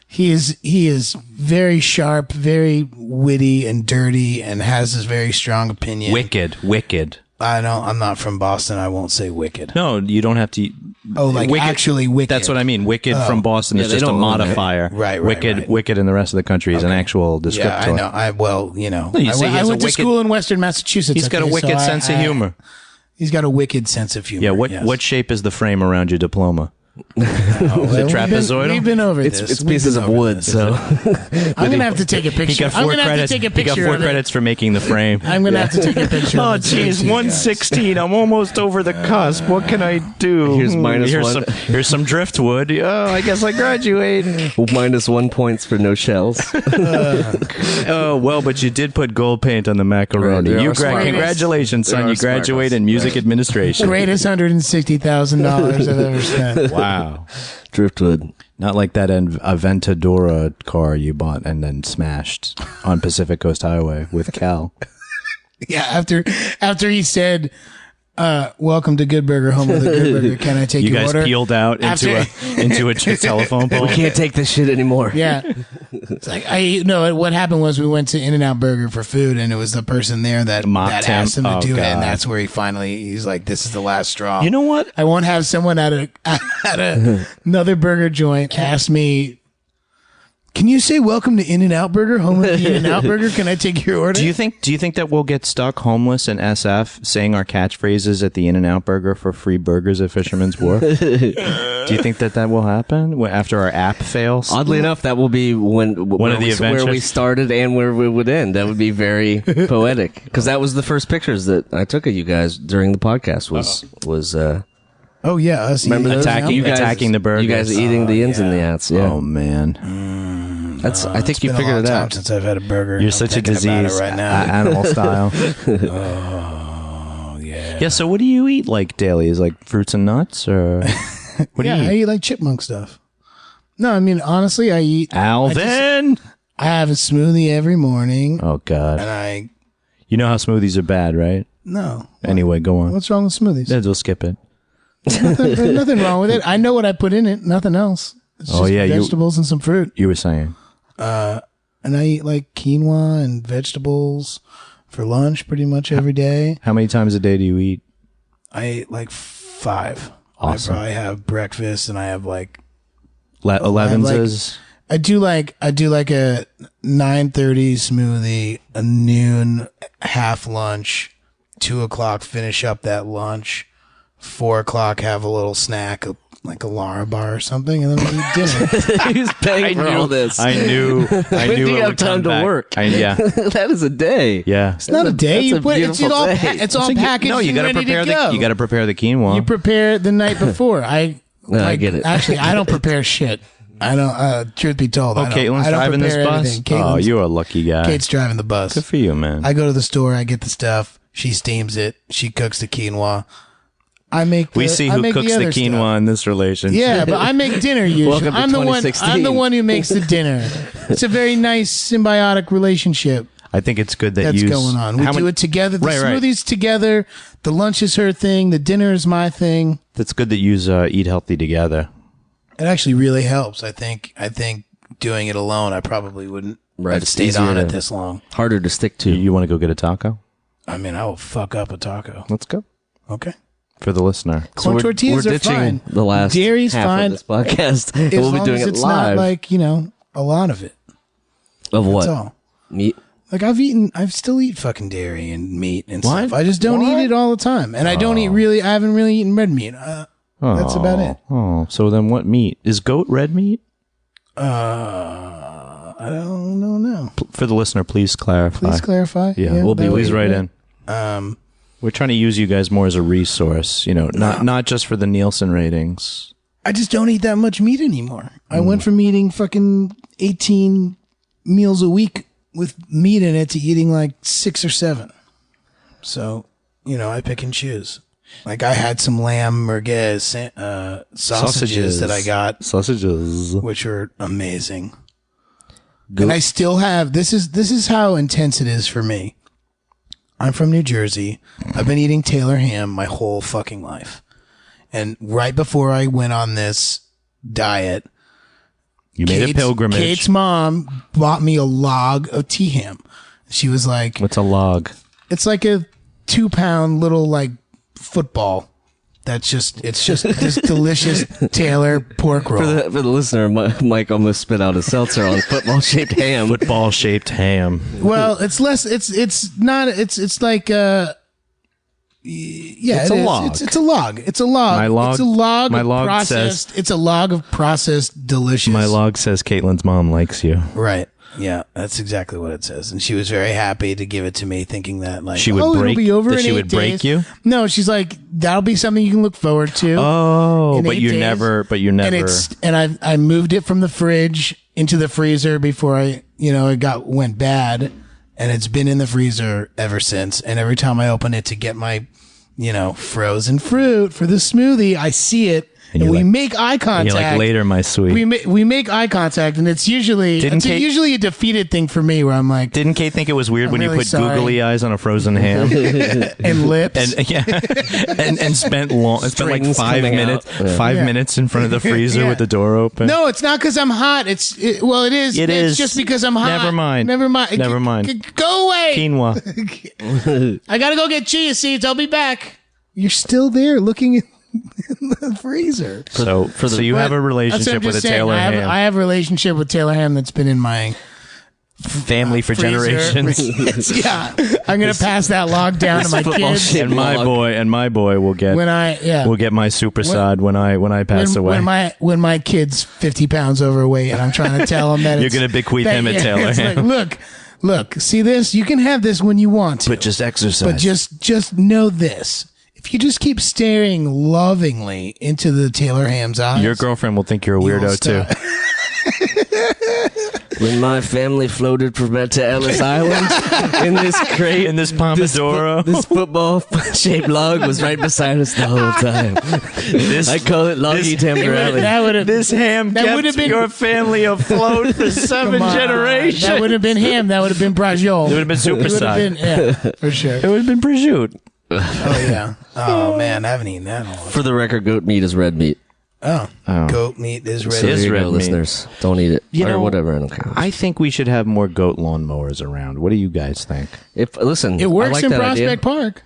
He is very sharp, very witty and dirty, and has this very strong opinion. Wicked. I know I'm not from Boston. I won't say wicked. No, you don't have to. Oh, like actually wicked. That's what I mean. Wicked from Boston is they just a don't own that. modifier. Right, Wicked. Wicked in the rest of the country is an actual descriptor. Yeah, I know. you say he I has went a to school in Western Massachusetts. He's got a okay, wicked so sense of humor. He's got a wicked sense of humor. Yeah. What yes. what shape is the frame around your diploma? Well, trapezoidal? We've been over it's this. it's We've pieces been of over wood. this. So I'm gonna have to take a picture. He got I'm 4 gonna have credits. to take a He picture. got 4 of it. credits for making the frame. I'm gonna have to take a picture. Oh, of it geez, too, guys. 116. I'm almost over the cusp. What can I do? Here's minus one. Here's some driftwood. Oh, I guess I graduate. minus 1 points for no shells. Oh, well, but you did put gold paint on the macaroni. There are smart- Congratulations, son. There are You graduate in music administration. Greatest $160,000 I've ever spent. Wow. Driftwood. Not like that Aventador car you bought and then smashed on Pacific Coast Highway with Cal. Yeah, after he said, "Welcome to Good Burger, home of the Good Burger. Can I take You your guys order?" peeled out into a telephone pole. We can't take this shit anymore. Yeah, it's like what happened was we went to In-N-Out Burger for food, and it was the person there that Mocked him. asked him to Oh, do it, God. and that's where he's like, "This is the last straw." You know what? I won't have someone at another burger joint ask me, "Can you say welcome to In-N-Out Burger, home of the In-N-Out Burger? Can I take your order?" Do you think that we'll get stuck homeless in SF saying our catchphrases at the In-N-Out Burger for free burgers at Fisherman's Wharf? Do you think that will happen after our app fails? Oddly enough, that will be where we adventures. started and where we would end. That would be very poetic because that was the first pictures that I took of you guys during the podcast. Was Oh yeah, us Remember eating those? attacking the burgers. You guys are eating the ins and the outs. Yeah. Oh man, That's. I think It's you been a figured long it time out. since I've had a burger. you're I'm such a thinking about disease it right now. animal style. Oh yeah. Yeah. So what do you eat like daily? Is like fruits and nuts, or what do Yeah, you I eat? eat like chipmunk stuff. No, I mean honestly, I eat. Alvin. I have a smoothie every morning, Oh God. and You know how smoothies are bad, right? no. Anyway, go on. What's wrong with smoothies? Yeah, we'll skip it. There's nothing wrong with it. I know what I put in it. Nothing else. It's just vegetables and some fruit. You were saying. And I eat like quinoa and vegetables for lunch pretty much every day. How many times a day do you eat? I eat like 5. Awesome. I probably have breakfast, and I have like 11s. I do like a 9:30 smoothie, a noon half lunch, 2:00 finish up that lunch, 4:00 have a little snack, like a Lara bar or something, and then we eat dinner. Who's paying for all this? I knew. I When knew do you it have would time come to back. work? Yeah. That is a day. Yeah. It's not a day. That's You a put it's beautiful all day. it's all packaged. No, you and got to ready prepare go. you got to prepare the quinoa. You prepare the night before. I get it. Actually, I don't prepare shit. I don't. Truth be told, I don't, Caitlin's I don't driving this prepare bus. everything. Oh, you're a lucky guy. Kate's driving the bus. Good for you, man. I go to the store. I get the stuff. She steams it. She cooks the quinoa. I make. We see I who make cooks the other quinoa stuff. in this relationship. Yeah, but I make dinner usually. Welcome to I'm the one. 2016. I'm the one who makes the dinner. It's a very nice symbiotic relationship I think it's good that that's you going on. We how do many- it together. The Right, right. smoothies together. The lunch is her thing. The dinner is my thing. That's good that you eat healthy together. It actually really helps. I think doing it alone, I probably wouldn't have It's stayed easier on it to- this long. Harder to stick to. You want to go get a taco? I mean, I will fuck up a taco. Let's go. Okay. For the listener. Corn tortillas we're are ditching fine. the last Dairy's half fine. of this podcast. And As we'll be long doing as it it's live. not like, a lot of it. Of what? That's all. Meat. Like I still eat fucking dairy and meat and stuff. I just don't eat it all the time. And I don't I haven't really eaten red meat. That's about it. Oh, so then what meat? Is goat red meat? I don't know now. For the listener, please clarify. Please clarify. Yeah, we'll be please waiting. write in. We're trying to use you guys more as a resource, not just for the Nielsen ratings. I just don't eat that much meat anymore. I went from eating fucking 18 meals a week with meat in it to eating like 6 or 7. So, I pick and choose. Like I had some lamb merguez sausages that I got, Sausages. which are amazing. And I still have, this is how intense it is for me. I'm from New Jersey. I've been eating Taylor ham my whole fucking life. And right before I went on this diet, You made a pilgrimage. Kate's mom bought me a log of tea ham. She was like, What's a log? it's like a 2-pound little like football. It's just this delicious Taylor pork roll. For the listener, Mike almost spit out a seltzer on football-shaped ham. Football-shaped ham. Well, it's less. It's not. It's like. Yeah, It's a is. log. It's a log. It's a log. My log- It's a log. my of log processed. says- It's a log of processed delicious. My log says Caitlin's mom likes you. Right. Yeah, that's exactly what it says, and she was very happy to give it to me, thinking that like She would it'll break- be over that in she 8 would break days. you? No, she's like that'll be something you can look forward to. Oh, in but 8 you days. never. And I moved it from the fridge into the freezer before it went bad, and it's been in the freezer ever since. And every time I open it to get my frozen fruit for the smoothie, I see it, and you're we like- make eye contact. You're like, later, my sweet. We make eye contact, and it's usually usually a defeated thing for me, where I'm like, Didn't Kate think it was weird when really you put sorry. googly eyes on a frozen ham? and lips. and yeah, and spent like Strings 5 coming minutes, out. Yeah. 5 Yeah. minutes in front of the freezer Yeah. with the door open. No, it's not because I'm hot. It is. It It's is. just because I'm hot. Never mind. Never mind. Never mind. Go away. Quinoa. I gotta go get chia seeds. I'll be back. You're still there looking in the freezer. So you have a That's what I'm relationship with a just saying. Taylor ham. I have a relationship with Taylor ham that's been in my Family for freezer. generations. Yeah, I'm gonna pass that log down to my kids and my boy will get will get my supersod when I pass away. when my kid's 50 pounds overweight, and I'm trying to tell him that You're it's- gonna bequeath that- him a yeah, Taylor it's ham. like, look, see this? You can have this when you want to, But just exercise. But just know this: if if you just keep staring lovingly into the Taylor Ham's eyes, Your girlfriend will think you're a weirdo too. When my family floated to Ellis Island in this crate, In this Pomodoro. this football-shaped log was right beside us the whole time. I call it Loggy Tamberelli. This ham That would've kept been- your family afloat for 7 generations. That would have been ham. That would have been Braciole. It would have been super It would have side. been, yeah, for sure. It would have been prosciutto. Oh yeah. Oh man, I haven't eaten that in a while. For the record, goat meat is red meat. Oh, goat meat is red. So Is there you red go, meat. listeners. Don't eat it. You or know, whatever. I don't care. I think we should have more goat lawnmowers around. What do you guys think? Listen, It works I like in that Prospect idea. Park.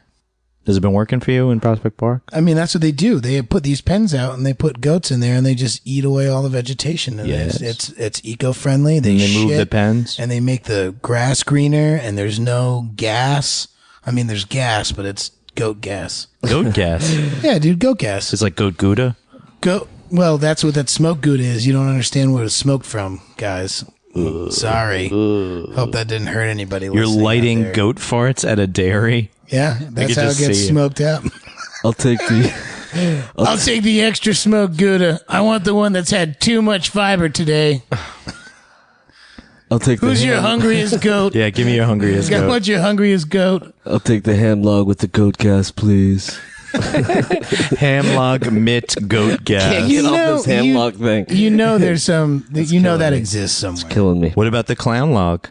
Has it been working for you in Prospect Park? I mean, that's what they do. They put these pens out and they put goats in there and they just eat away all the vegetation. And Yes. it's eco-friendly. They, And they move shit, the pens? and they make the grass greener. And there's no gas. I mean, there's gas, but it's goat gas. Goat gas. Yeah, dude, goat gas. It's like goat Gouda. Goat. Well, that's what that smoke gouda is. You don't understand where it's smoked from, guys. Sorry. Hope that didn't hurt anybody. You're listening out lighting there. goat farts at a dairy. Yeah, that's could how it just gets see it. smoked up. I'll take the. I'll take the extra smoked gouda. I want the one that's had too much fiber today. I'll take Who's the your ham. hungriest goat? Yeah, give me your hungriest I goat. want your hungriest goat. I'll take the ham log with the goat gas, please. Ham log mitt goat gas. Get off know, this ham you- log thing. You know there's some. You know killing that me. exists somewhere. Killing me. What about the clown log?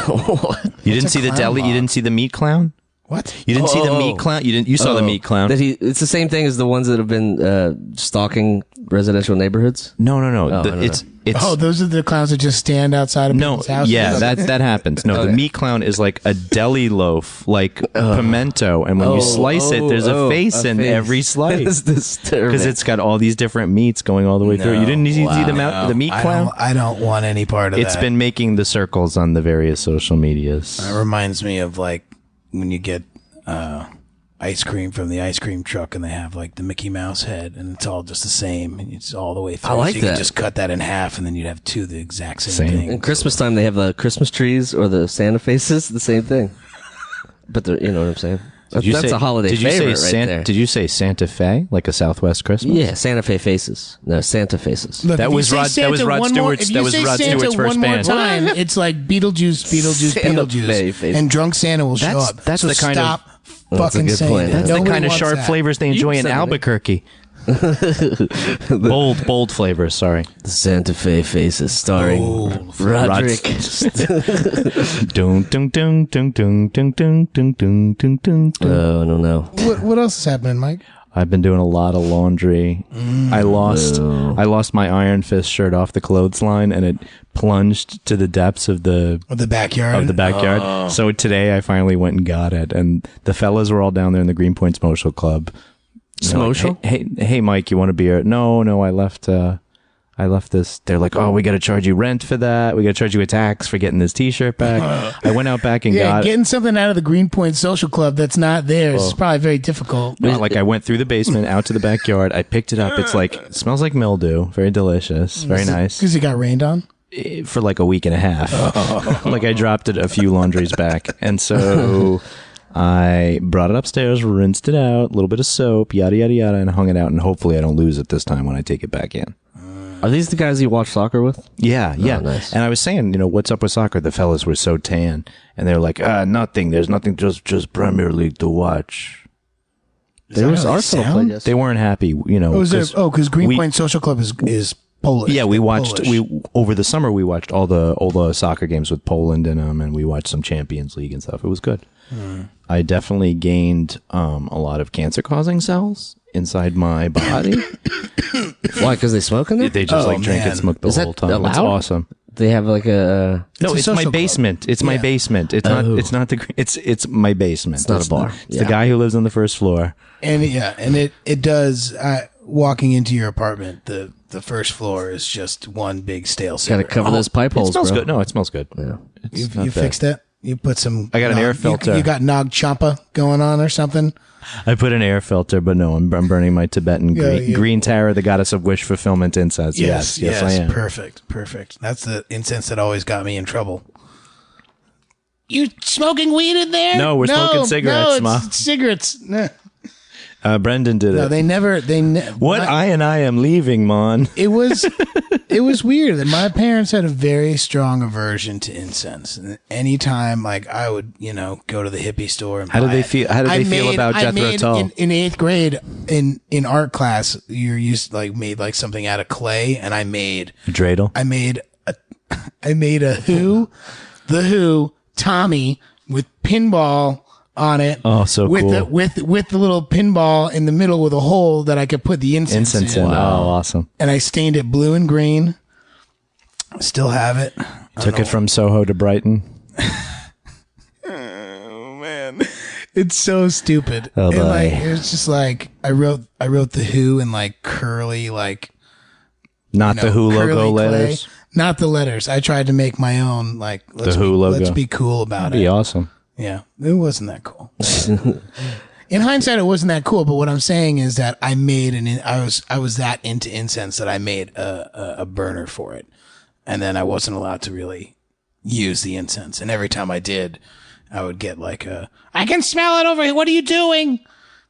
You didn't a see the clown deli. log? You didn't see the meat clown. What? You didn't see the Oh. meat clown. You didn't. You saw the meat clown. That it's the same thing as the ones that have been stalking residential neighborhoods. No. I don't know. It's Oh, those are the clowns that just stand outside of no. people's houses. Yeah, that happens. No, the meat clown is like a deli loaf, like pimento, and when you slice it, there's a face in every slice That's disturbing. because it's got all these different meats going all the way through. You didn't see the meat clown. I don't want any part of It's that. been making the circles on the various social medias. It reminds me of like when you get ice cream from the ice cream truck and they have like the Mickey Mouse head and it's all just the same and it's all the way through. I like so you that. can just cut that in half and then you'd have two of the exact same, Same. thing. In Christmas time, they have the Christmas trees or the Santa faces. The same thing. But you know what I'm saying. That's a holiday favorite right there. Did you say Santa Fe, like a Southwest Christmas? Yeah, Santa Fe faces. No, Santa faces. Look, That if you was say Rod- that was Santa Rod one more- Stewart's- if that you was say Rod Santa Stewart's first one more band. time, it's like Beetlejuice, Santa Fe face. and drunk Santa will show That's- up. that's so the kind of- stop That's a fucking good saying point. that. That's the Nobody kind of wants sharp that. flavors they enjoy in said it. Albuquerque. bold flavors. Sorry. The Santa Fe faces starring Roderick. Dun, dun, dun, dun, dun, dun, dun, dun, dun, dun, dun. Oh, I don't know. What else is happening, Mike? I've been doing a lot of laundry. I lost my Iron Fist shirt off the clothesline, and it plunged to the depths of the Backyard. backyard. So today I finally went and got it, and the fellas were all down there in the Greenpoint Social Club. You know, like, Smoshal? hey, Mike, you want a beer? No, I left this. They're like, oh, we got to charge you rent for that. We got to charge you a tax for getting this T-shirt back. I went out back and Yeah, got it. getting something out of the Greenpoint Social Club that's not theirs is probably very difficult. Like I went through the basement out to the backyard. I picked it up. It's like it smells like mildew. Very delicious. Very nice. Because it got rained on. For like a week and a half. Like I dropped it a few laundries back, and so I brought it upstairs, rinsed it out, a little bit of soap, yada yada yada, and hung it out. And hopefully I don't lose it this time when I take it back in. Are these the guys you watch soccer with? Yeah. nice. And I was saying, what's up with soccer? The fellas were so tan, and they're like, nothing. There's nothing. Just Premier League to watch. There was Arsenal played yesterday. They weren't happy, Because Greenpoint Social Club is Polish. Yeah, we They're watched. Polish. Over the summer we watched all the soccer games with Poland in them, and we watched some Champions League and stuff. It was good. I definitely gained a lot of cancer-causing cells inside my body. Why? Because they smoke in there? They just drink man. and smoke the Is that whole time. It's allowed? awesome. They have like a. No, a it's my social club. basement. It's my Yeah. basement. It's not. It's not the. It's my basement. It's not a bar. It's the guy who lives on the first floor. And it does. Walking into your apartment, the first floor is just one big stale Got to cigarette. cover those pipe It holes, smells bro. good. No, it smells good. Yeah. It's You not bad. fixed it. You put some. I got an air filter. You got Nog Champa going on or something. I put an air filter, but no, I'm burning my Tibetan Yeah. green Tara, the goddess of wish fulfillment incense. Yes, I am. Perfect. That's the incense that always got me in trouble. You smoking weed in there? No, we're smoking cigarettes, no, Ma. it's cigarettes. No. Brendan did No, it. they never. I am leaving, Mon. It was weird that my parents had a very strong aversion to incense. And anytime, like, I would, go to the hippie store and How buy did they it. feel? How did they feel about Jethro Tull? In 8th grade, in art class, you're used made like something out of clay, and I made Dreidel. I made a Who, the Who, Tommy with pinball on it. Oh, so with cool. with the little pinball in the middle with a hole that I could put the incense in. Wow. Oh, awesome. And I stained it blue and green. Still have it. Took it from Soho to Brighton. Oh man, it's so stupid. Oh, and boy. it was just like I wrote the Who in like curly Not the Who curly logo clay. letters. Not the letters. I tried to make my own let's Who logo. Let's be cool about That'd be it. awesome. Yeah, it wasn't that cool. In hindsight, it wasn't that cool. But what I'm saying is that I made I was that into incense that I made a burner for it, and then I wasn't allowed to really use the incense. And every time I did, I would get I can smell it over here. What are you doing?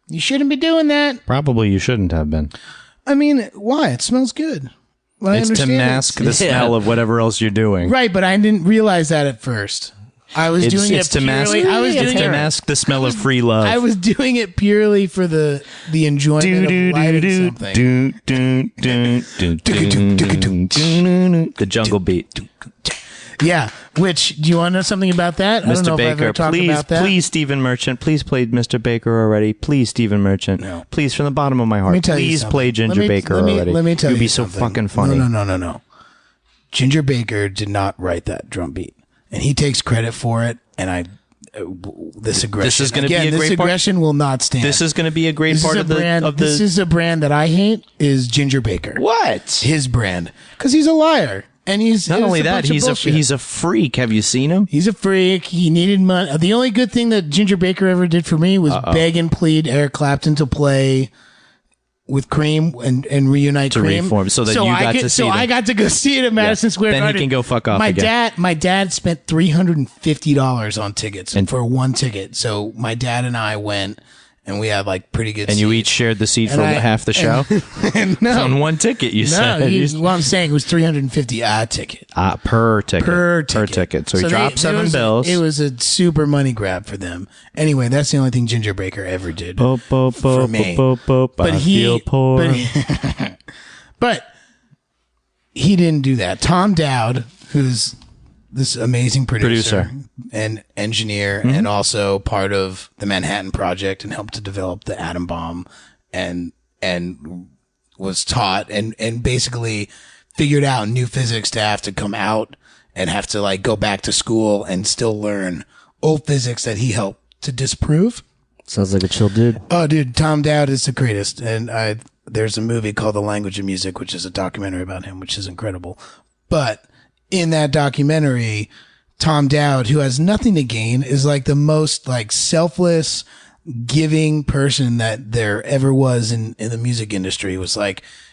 You shouldn't be doing that. Probably you shouldn't have been. I mean, why? It smells good. Well, It's to mask the smell of whatever else you're doing. Right, but I didn't realize that at first. I was doing it to mask. purely. I was It's doing to it. mask the smell of free love. I was doing it purely for the enjoyment of lighting something. The jungle beat. Yeah. Which, do you want to know something about that? I don't know Mr. if I've ever Baker, talked about that. please, Stephen Merchant. Please play Mr. Baker already. Please, Stephen Merchant. No. Please, from the bottom of my Let heart. me tell you Please something. play Ginger Baker already. Let me tell you You'd be so something. fucking funny. No. Ginger Baker did not write that drum beat, and he takes credit for it. And this aggression. This is gonna be Again, a this great part- aggression will not stand. This is going to be a great This part is of a the brand. of the. This is a brand that I hate. Is Ginger Baker? What? His brand? Because he's a liar, and he's Not only that, bunch of bullshit. he's a freak. Have you seen him? He's a freak. He needed money. The only good thing that Ginger Baker ever did for me was beg and plead Eric Clapton to play with Cream and reunite To Cream. reform, so that you got to see So them. I got to go see it at Madison Square Then he Garden. can go fuck off My again. dad spent $350 on tickets And- for one ticket. So my dad and I went, and we had pretty good. And you seats. each shared the seat And for I- half the show no, on one ticket. You no. said What I'm saying was $350 a ticket. per ticket. Per ticket. So he dropped $7 it bills. It was a super money grab for them. Anyway, that's the only thing Ginger Baker ever did for me. But I feel poor. But he didn't do that. Tom Dowd, who's this amazing producer. And engineer, and also part of the Manhattan Project, and helped to develop the atom bomb, and was taught and basically figured out new physics to have to come out and have to go back to school and still learn old physics that he helped to disprove. Sounds like a chill dude. Oh, dude, Tom Dowd is the greatest. And there's a movie called The Language of Music, which is a documentary about him, which is incredible. But in that documentary, Tom Dowd, who has nothing to gain, is the most selfless, giving person that there ever was in the music industry. It was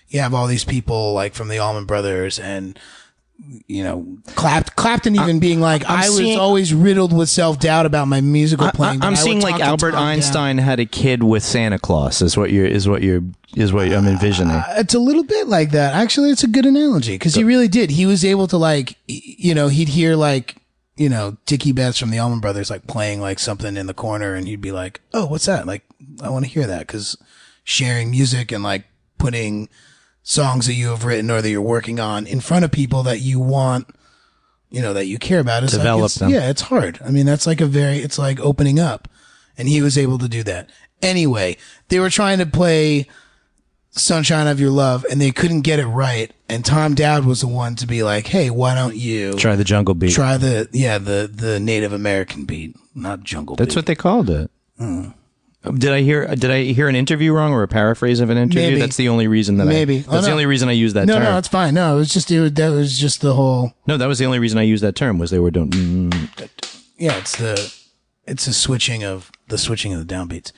you have all these people from the Allman Brothers and Clapton even being I was always riddled with self-doubt about my musical playing. I'm seeing Albert Einstein had a kid with Santa Claus is what I'm envisioning. It's a little bit like that. Actually, it's a good analogy because he really did. He was able to he'd hear Dickie Betts from the Allman Brothers playing something in the corner, and he'd be like, "Oh, what's that?" I want to hear that, because sharing music and putting songs that you have written or that you're working on in front of people that you want, that you care about, is Develop them. Yeah, it's hard. I mean, that's it's like opening up, and he was able to do that. Anyway, they were trying to play Sunshine of Your Love, and they couldn't get it right. And Tom Dowd was the one to be like, "Hey, why don't you Try the jungle beat. try the Native American beat, not jungle That's beat." what they called it. Did I hear an interview wrong or a paraphrase of an interview? Maybe. That's the only reason that Maybe. that's the only reason I used that No, term. no, it's fine. No, it was just that was just the whole. No, that was the only reason I used that term was they were doing. Yeah, it's a switching of the downbeats,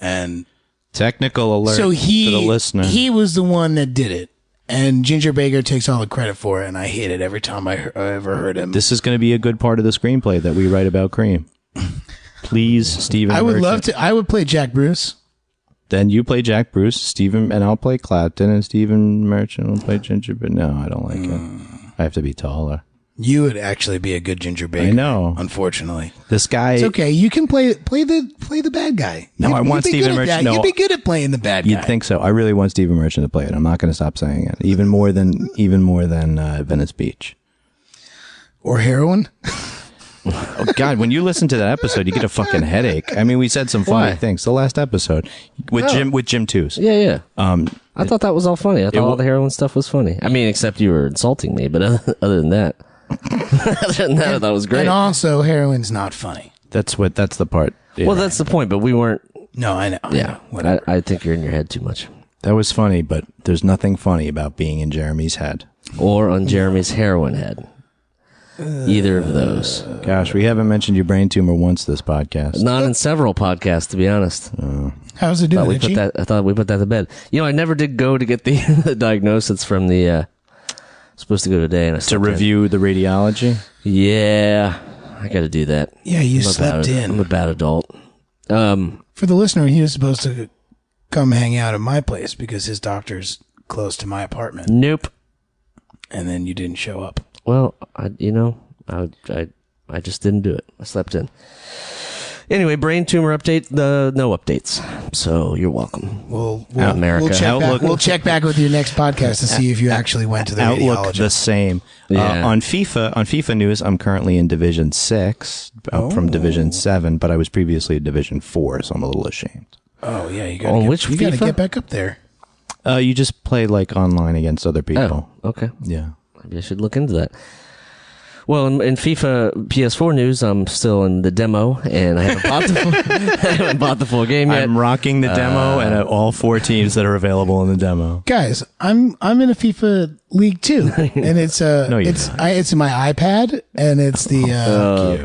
and Technical alert so to the listener. he was the one that did it, and Ginger Baker takes all the credit for it, and I hate it every time I ever heard him. This is going to be a good part of the screenplay that we write about Cream. Please, Stephen. I would Merchant. love to. I would play Jack Bruce. Then you play Jack Bruce, Stephen, and I'll play Clapton, and Stephen Merchant will play Ginger. But no, I don't like it. I have to be taller. You would actually be a good Ginger Baker. I know. Unfortunately, This guy. it's okay. You can play the bad guy. No, I want You'd be Stephen good at Merchant. that. No. You'd be good at playing the bad guy. You'd think so. I really want Stephen Merchant to play it. I'm not going to stop saying it. Even more than Venice Beach. Or heroin. Oh God! When you listen to that episode, you get a fucking headache. I mean, we said some funny Why? things. The last episode with Jim Twos. Yeah. I thought that was all funny. I thought all the heroin stuff was funny. I mean, except you were insulting me, but other than that, I thought it was great. And also, heroin's not funny. That's the part. Yeah. Well, that's the point, but we weren't. No, I know. Yeah. Whatever. I think you're in your head too much. That was funny, but there's nothing funny about being in Jeremy's head. Or on Jeremy's heroin head. Either of those. Gosh, we haven't mentioned your brain tumor once this podcast. Not in several podcasts, to be honest. How's it doing? I thought we put that to bed. You know, I never did go to get the, the diagnosis from the. Supposed to go today, and I To slept in. review the radiology? Yeah, I got to do that. Yeah, you I'm slept in. I'm a bad adult. For the listener, he was supposed to come hang out at my place because his doctor's close to my apartment, Nope. and then you didn't show up. Well, I just didn't do it. I slept in. Anyway, brain tumor update. No updates. So you're welcome. We'll America. We'll check back with your next podcast to see if you actually went to the Outlook radiologist. the same. Yeah. On FIFA news, I'm currently in Division 6, up from Division 7, but I was previously at Division 4, so I'm a little ashamed. Oh yeah, you On got which you got to FIFA? get back up there. You just play like online against other people. Oh, okay. Yeah. Maybe I should look into that. Well, in FIFA PS4 news, I'm still in the demo, and I haven't bought the full game yet. I'm rocking the demo and all 4 teams that are available in the demo. Guys, I'm in a FIFA league too, and it's No, you're it's in my iPad, and it's the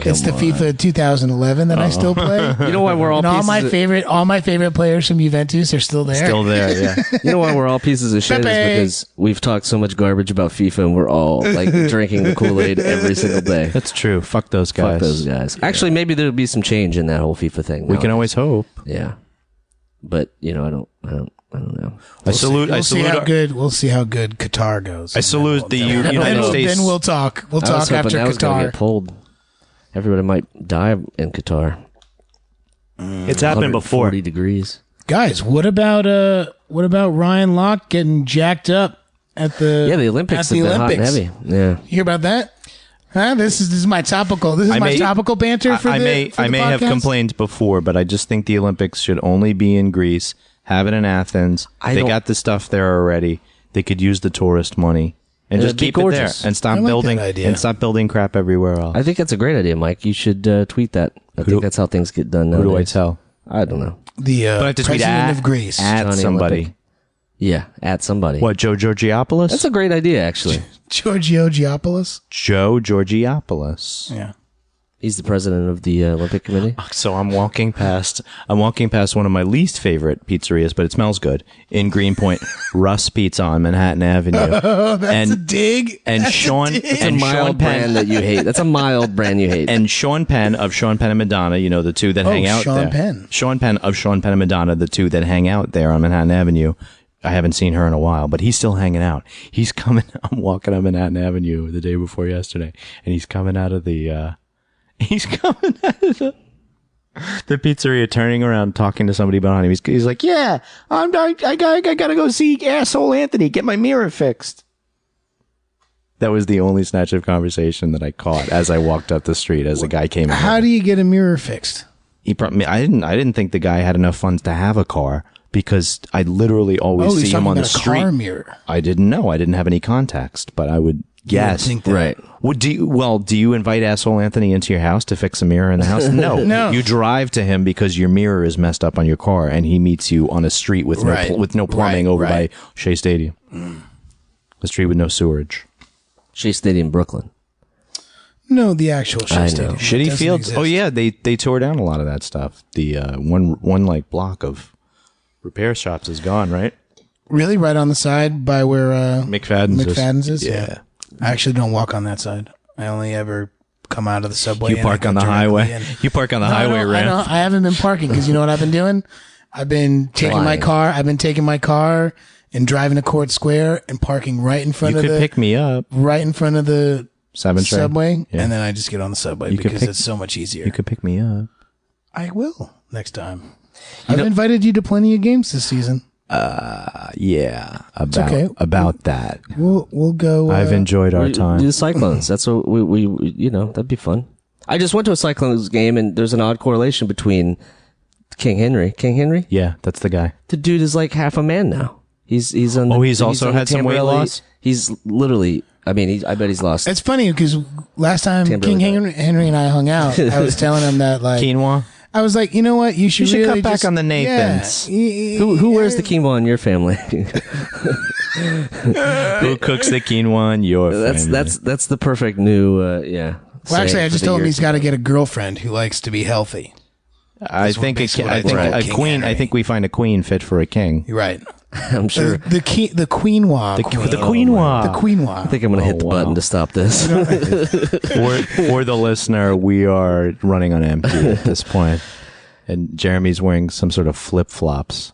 it's the FIFA 2011 that I still play. You know why we're all And all pieces my favorite players from Juventus are still there. Still there, yeah. You know why we're all pieces of shit is Pepe. because we've talked so much garbage about FIFA, and we're all like drinking the Kool-Aid every single day. That's true. Fuck those guys. Fuck those guys. Actually, maybe there'll be some change in that whole FIFA thing. We can always hope. Yeah, but you know, I don't know. I salute We'll see our- how good Qatar goes. I salute the United States. Then we'll talk. We'll I was talk hoping after that was gonna Qatar. get pulled. Everybody might die in Qatar. It's happened before. 40 degrees. Guys, what about Ryan Locke getting jacked up at the Yeah, the Olympics at have the been hot and Olympics? heavy. Yeah. You hear about that? Huh? This is my topical. This is my topical banter for I the may for the have podcast? complained before, but I just think the Olympics should only be in Greece. Have it in Athens. They don't- got the stuff there already. They could use the tourist money and It'd just be keep it gorgeous. there and stop I like building that idea. and stop building crap everywhere else. I think that's a great idea, Mike. You should tweet that. I think that's how things get done Who do I nowadays. tell? I don't know. The But I have to tweet president at, of Greece. at Johnny somebody. Olympic. Yeah, at somebody. What, Joe Georgiopoulos? That's a great idea, actually. Giorgio Giopoulos. Joe Georgiopoulos. Yeah. He's the president of the Olympic Committee. So I'm walking past one of my least favorite pizzerias, but it smells good, in Greenpoint, Russ Pizza on Manhattan Avenue. Oh, that's a dig. And That's Sean a dig. It's a and Sean mild brand Penn that you hate. That's a mild brand you hate. and Sean Penn of Sean Penn and Madonna, you know, the two that hang out Sean there. Penn. Sean Penn of Sean Penn and Madonna, the two that hang out there on Manhattan Avenue. I haven't seen her in a while, but he's still hanging out. He's coming. I'm walking on Manhattan Avenue the day before yesterday, and he's coming out of the. He's coming out of the pizzeria, turning around, talking to somebody behind him. He's like, "Yeah, I gotta go see asshole Anthony, get my mirror fixed." That was the only snatch of conversation that I caught as I walked up the street as a guy came in. How do you get a mirror fixed? He brought me. I didn't think the guy had enough funds to have a car because I literally always he's see him talking on the about a street. car mirror. I didn't know. I didn't have any context, but I would guess. think that. right. Do you invite asshole Anthony into your house to fix a mirror in the house? No. No. You drive to him because your mirror is messed up on your car, and he meets you on a street with Right. no plumbing Right, over right. by Shea Stadium. A street with no sewerage. Shea Stadium, Brooklyn. No, the actual Shea I know. Stadium. It Shitty doesn't fields. exist. Oh yeah, they tore down a lot of that stuff. The one like block of repair shops is gone, right? Really, right on the side by where McFadden's is. Yeah. I actually don't walk on that side. I only ever come out of the subway. You and I park go on the directly highway. in. You park on the No, highway I ramp. haven't been parking because you know what I've been doing? I've been taking my car. I've been taking my car and driving to Court Square and parking right in front You of could pick me up. right in front of the subway, Yeah. and then I just get on the subway because it's so much easier. You could pick me up. I will next time. I've invited you to plenty of games this season. Yeah, okay. about that. We'll go. I've enjoyed our time. Do the Cyclones. That's what we that'd be fun. I just went to a Cyclones game, and there's an odd correlation between King Henry. King Henry? Yeah, that's the guy. The dude is like half a man now. He's on. He's also on the had some weight Hamberelli. loss? He's literally. I mean, I bet he's lost. It's funny because last time King Henry and I hung out, I was telling him that like Quinoa. I was like, you know what, you should really cut back on the Nathans. Yeah, Who wears the quinoa in your family? Who cooks the quinoa in your family? That's the perfect new Well, actually, I just told him he's got to get a girlfriend who likes to be healthy. I think a queen. I think we find a queen fit for a king. You're right. I'm sure. The quinoa. The queen. quinoa. The quinoa. I think I'm going to hit the button to stop this. For the listener, we are running on empty at this point, and Jeremy's wearing some sort of flip flops.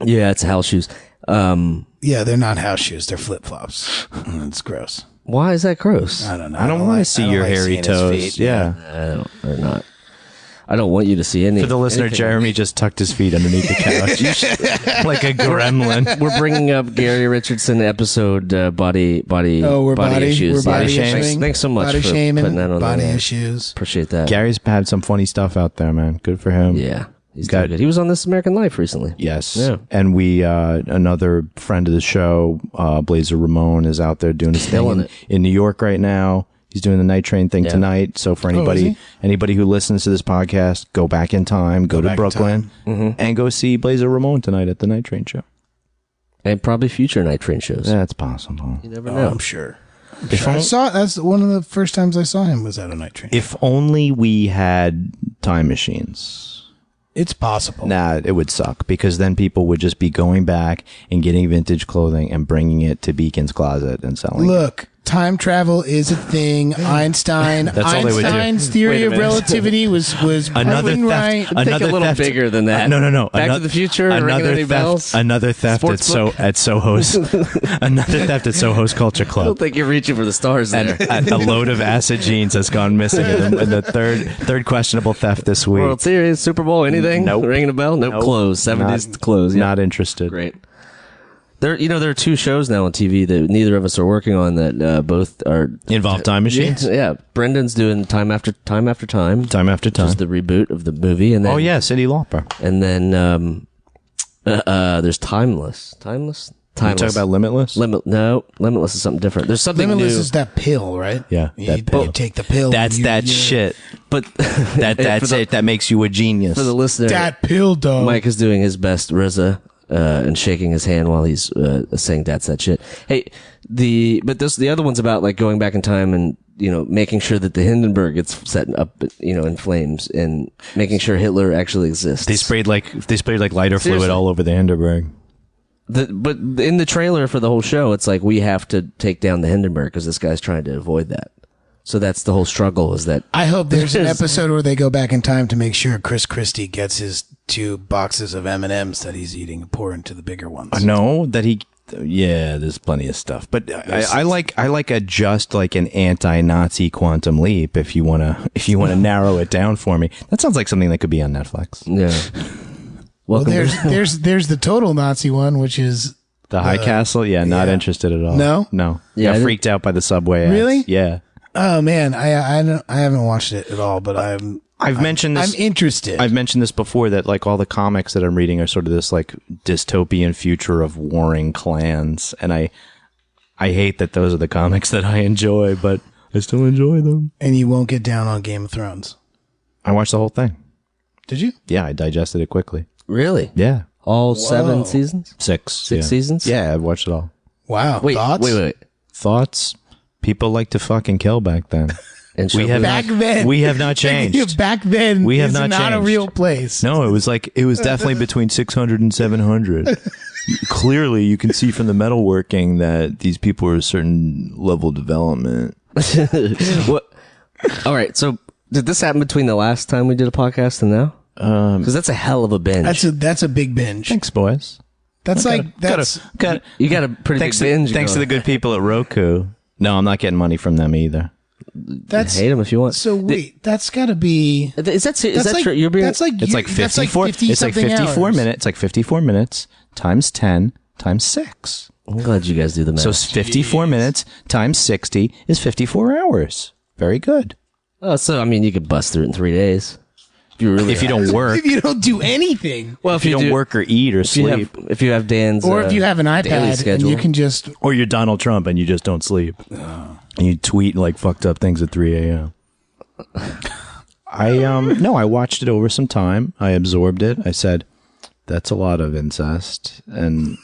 Yeah, it's house shoes. Yeah, they're not house shoes. They're flip flops. It's gross. Why is that gross? I don't know. I don't want to see your hairy toes. Yeah. They're not. I don't want you to see any. For the listener, Jeremy just tucked his feet underneath the couch like a gremlin. We're bringing up Gary Richardson episode body we're body issues. We're body shaming. shaming. Thanks so much body for shaming, putting that on body there. issues. Appreciate that. Gary's had some funny stuff out there, man. Good for him. Yeah, he's doing good. He was on This American Life recently. Yes. Yeah. And we, another friend of the show, Blazer Ramon, is out there doing his Killing thing in New York right now. He's doing the Night Train thing tonight. So for anybody who listens to this podcast, go back in time, go to Brooklyn, and go see Blazer Ramon tonight at the Night Train show. And probably future Night Train shows. That's possible. You never know. I'm sure. That's one of the first times I saw him was at a Night Train. If only we had time machines. It's possible. Nah, it would suck because then people would just be going back and getting vintage clothing and bringing it to Beacon's Closet and selling it. Look, time travel is a thing. Einstein's theory of relativity was Another proven theft. right. Think a little bigger than that. No. Back to the Future. Another theft. Another theft at Soho's. Another theft at Soho's Culture I don't Club. think you're reaching for the stars there. And a load of acid jeans has gone missing in the third questionable theft this week. World Series, Super Bowl, anything? Nope. Ringing a bell? Nope. Close. 70s close. Yeah. Not interested. Great. There are two shows now on TV that neither of us are working on that both are Involve time machines. Yeah, Brendan's doing Time After Time, Time after which time. is the reboot of the movie, and then Cyndi Lauper. and then there's Timeless. You talk about Limitless. Limitless is something different. There's something Limitless new. is that pill, right? Yeah, You take the pill. That's that shit. But That's it. That makes you a genius. for the listener, That pill, dog. Mike is doing his best RZA and shaking his hand while he's saying that's that shit. Hey, the other one's about like going back in time and making sure that the Hindenburg gets set up in flames and making sure Hitler actually exists. They sprayed like lighter Seriously. fluid all over the Hindenburg. But in the trailer for the whole show, it's like we have to take down the Hindenburg because this guy's trying to avoid that. So that's the whole struggle. Is that I hope there's an episode where they go back in time to make sure Chris Christie gets his 2 boxes of M&Ms that he's eating and pour into the bigger ones. No, that he. Yeah, there's plenty of stuff, but I like a just like an anti-Nazi Quantum Leap. If you wanna narrow it down for me, that sounds like something that could be on Netflix. yeah? Well, there's the total Nazi one, which is The High Castle. Yeah, not interested at all. No? Yeah, Yeah, I freaked out by the subway ads. Really? Yeah. oh man, I haven't watched it at all, but I've mentioned this. I'm interested. I've mentioned this before that like all the comics that I'm reading are sort of this like dystopian future of warring clans, and I hate that those are the comics that I enjoy, but I still enjoy them. And you won't get down on Game of Thrones. I watched the whole thing. Did you? Yeah, I digested it quickly. Really? Yeah, All 7 seasons? 6 seasons? Yeah, I've watched it all. Wow. Wait, Thoughts? wait. Thoughts? People like to fucking kill back then. And We have Back not, then. we have not changed. Back then, We have is not not a changed. real place. No, it was definitely between 600 and 700. Clearly, you can see from the metalworking that these people are a certain level of development. What? All right. So did this happen between the last time we did a podcast and now? Because that's a hell of a binge. That's a big binge. Thanks, boys. That's you got a pretty big binge. Thanks to the good people at Roku. No, I'm not getting money from them either. That's hate them if you want. So wait, that's got to be. Is that true? You're being. That's like It's like 54. It's like 54 hours. minutes. It's like 54 minutes times 10 times 6. I'm glad you guys do the math. So it's 54 minutes times 60 is 54 hours. Very good. Oh, so I mean, you could bust through it in 3 days. If you don't work. If you don't do anything. Well, if you don't work or eat or sleep. If you have Dan's or if you have an iPad and you can just. Or you're Donald Trump and you just don't sleep. And you tweet like fucked up things at 3 a.m. I watched it over some time. I absorbed it. I said, that's a lot of incest. And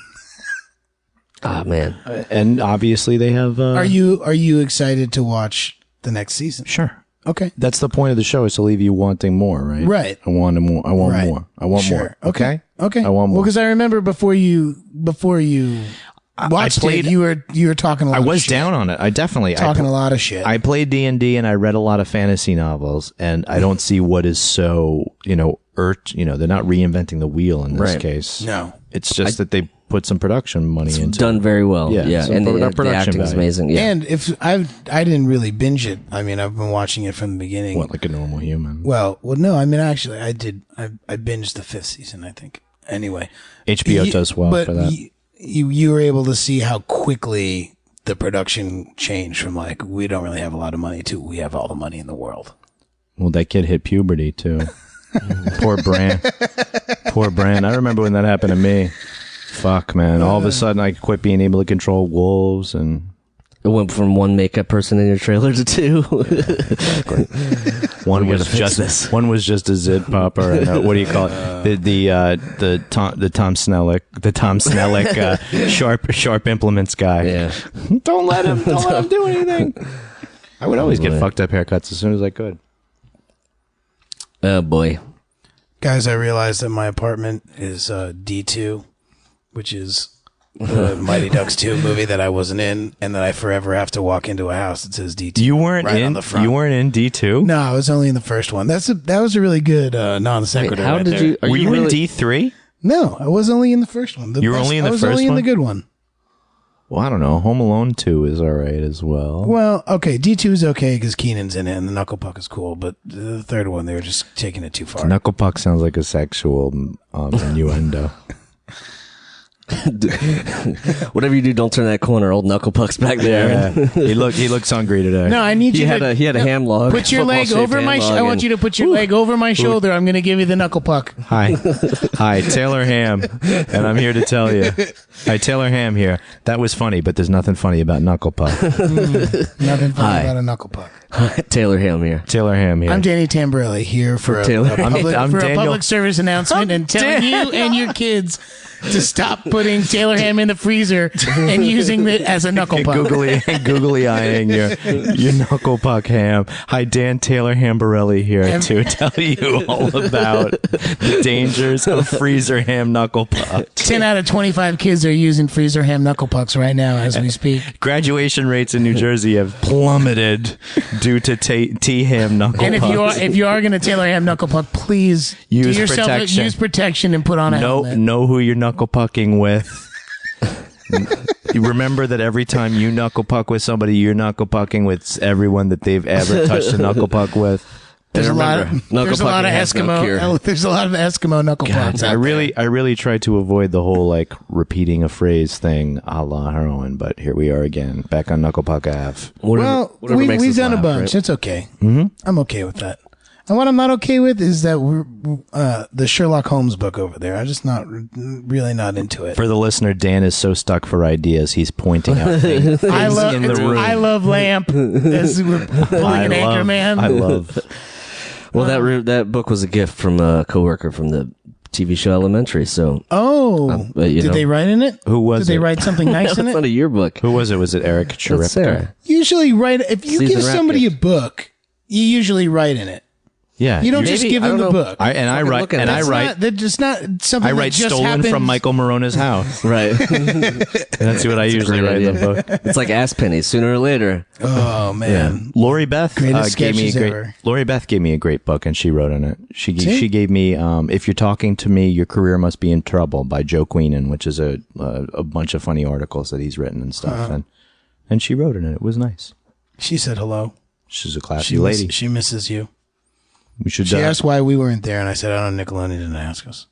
oh man. And obviously they have Are you excited to watch the next season? Sure. Okay. That's the point of the show, is to leave you wanting more, right? Right. I want more. I want more. I want Sure. more. Okay. Okay. I want more. Well, because I remember before you watched it, you were talking a lot. I was of shit. down on it. I definitely talking a lot of shit. I played D&D and I read a lot of fantasy novels, and I don't see what is so, they're not reinventing the wheel in this case. No. It's just that they put some production money into it. Done very well. Yeah, Yeah. some And the production acting is value. amazing. Yeah. And if I didn't really binge it. I mean, I've been watching it from the beginning. What, like a normal human? Well, no. I mean, actually, I did. I binged the 5th season, I think. Anyway, HBO does well for that. You were able to see how quickly the production changed from like, we don't really have a lot of money to we have all the money in the world. Well, that kid hit puberty too. Poor Bran. Poor Bran. I remember when that happened to me. Fuck, man. All of a sudden I quit being able to control wolves, and it went from one makeup person in your trailer to 2. One was just a zit popper. And, what do you call it? The Tom Selleck sharp implements guy. Yeah. Don't let him do anything. I would always get fucked up haircuts as soon as I could. Oh boy. Guys, I realized that my apartment is D2, which is the Mighty Ducks 2 movie that I wasn't in, and that I forever have to walk into a house that says D2. You weren't right in on the front. You weren't in D2? No, I was only in the first one. That was a really good non sequitur. How right did there. you? Were you in D3? No, I was only in the first one. You were only in the I was first only in one? the good one. Well, I don't know. Home Alone 2 is all right as well. Well, okay, D2 is okay because Keenan's in it, and the Knuckle Puck is cool. But the third one, they were just taking it too far. Knuckle Puck sounds like a sexual innuendo. Whatever you do, don't turn that corner. Old Knuckle Puck's back there. Yeah. He looks hungry today. No, I need He you had to. a ham log. Put your leg over my. I want you to put your leg over my shoulder. I'm going to give you the Knuckle Puck. Hi, Taylor Ham, and I'm here to tell you. Hi, Taylor Ham here. That was funny, but there's nothing funny about Knuckle Puck. Nothing funny about a Knuckle Puck. Taylor Ham here. Taylor Ham here. I'm Danny Tamborelli here for a public service announcement and telling you and your kids to stop putting Taylor Ham in the freezer and using it as a Knuckle Puck. Googly eyeing your Knuckle Puck Ham. Hi, Dan Taylor Hamberelli here to tell you all about the dangers of freezer ham Knuckle Puck. 10 out of 25 kids are using freezer ham Knuckle Pucks right now as we speak. Graduation rates in New Jersey have plummeted due to T-Ham Knuckle Pucks. And if you are going to Taylor Ham Knuckle Puck, please use protection and put on a helmet. Know who you're knuckle pucking with. You remember that every time you knuckle puck with somebody, you're knuckle pucking with everyone that they've ever touched a knuckle puck with. There's a lot of Eskimo. There's a lot of Eskimo knuckle pucks. I really try to avoid the whole like repeating a phrase thing, a la heroin. But here we are again, back on Knuckle Puck Ave. We've done a bunch. Right? It's okay. Mm-hmm. I'm okay with that. And what I'm not okay with is that the Sherlock Holmes book over there. I'm just really not into it. For the listener, Dan is so stuck for ideas, he's pointing out things in the room. I love Lamp as we're pulling an anchor man. I love. Well, that book was a gift from a coworker from the TV show Elementary. So, did they write in it? Who was it? Did they write something nice in it? It's not a yearbook. Who was it? Was it Eric Cheripka? Usually, if you give somebody a book, you usually write in it. Yeah, You don't just Maybe- give I him don't the know. book. I write and I write. That's just not something. I write that just stolen happens. from Michael Morona's house. Right. That's what I usually Great write in the idea. book. It's like ass pennies. Sooner or later. Oh man. Lori Beth Greatest gave me a sketches great. ever. Lori Beth gave me a great book, and she wrote in it. She See? gave me "If You're Talking to Me, Your Career Must Be in Trouble" by Joe Queenan, which is a bunch of funny articles that he's written and stuff. And she wrote in it. It was nice. She said hello. She's a classy lady. She misses you. We should. She asked why we weren't there, and I said, I don't know. Nickelodeon didn't ask us.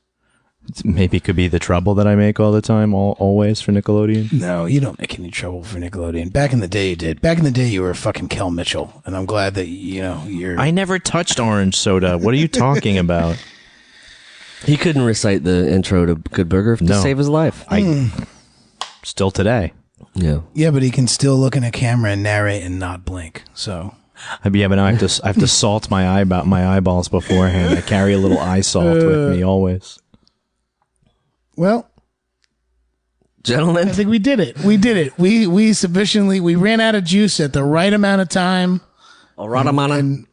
Maybe it could be the trouble that I make all the time, always for Nickelodeon. No, you don't make any trouble for Nickelodeon. Back in the day, you did. Back in the day, you were fucking Kel Mitchell, and I'm glad that you're. I never touched orange soda. What are you talking about? He couldn't recite the intro to Good Burger to No. save his life. Still today. Yeah. Yeah, but he can still look in a camera and narrate and not blink. So Yeah, but I have to salt my eyeballs beforehand. I carry a little eye salt with me always. well. Gentlemen. I think we did it. We ran out of juice at the right amount of time. And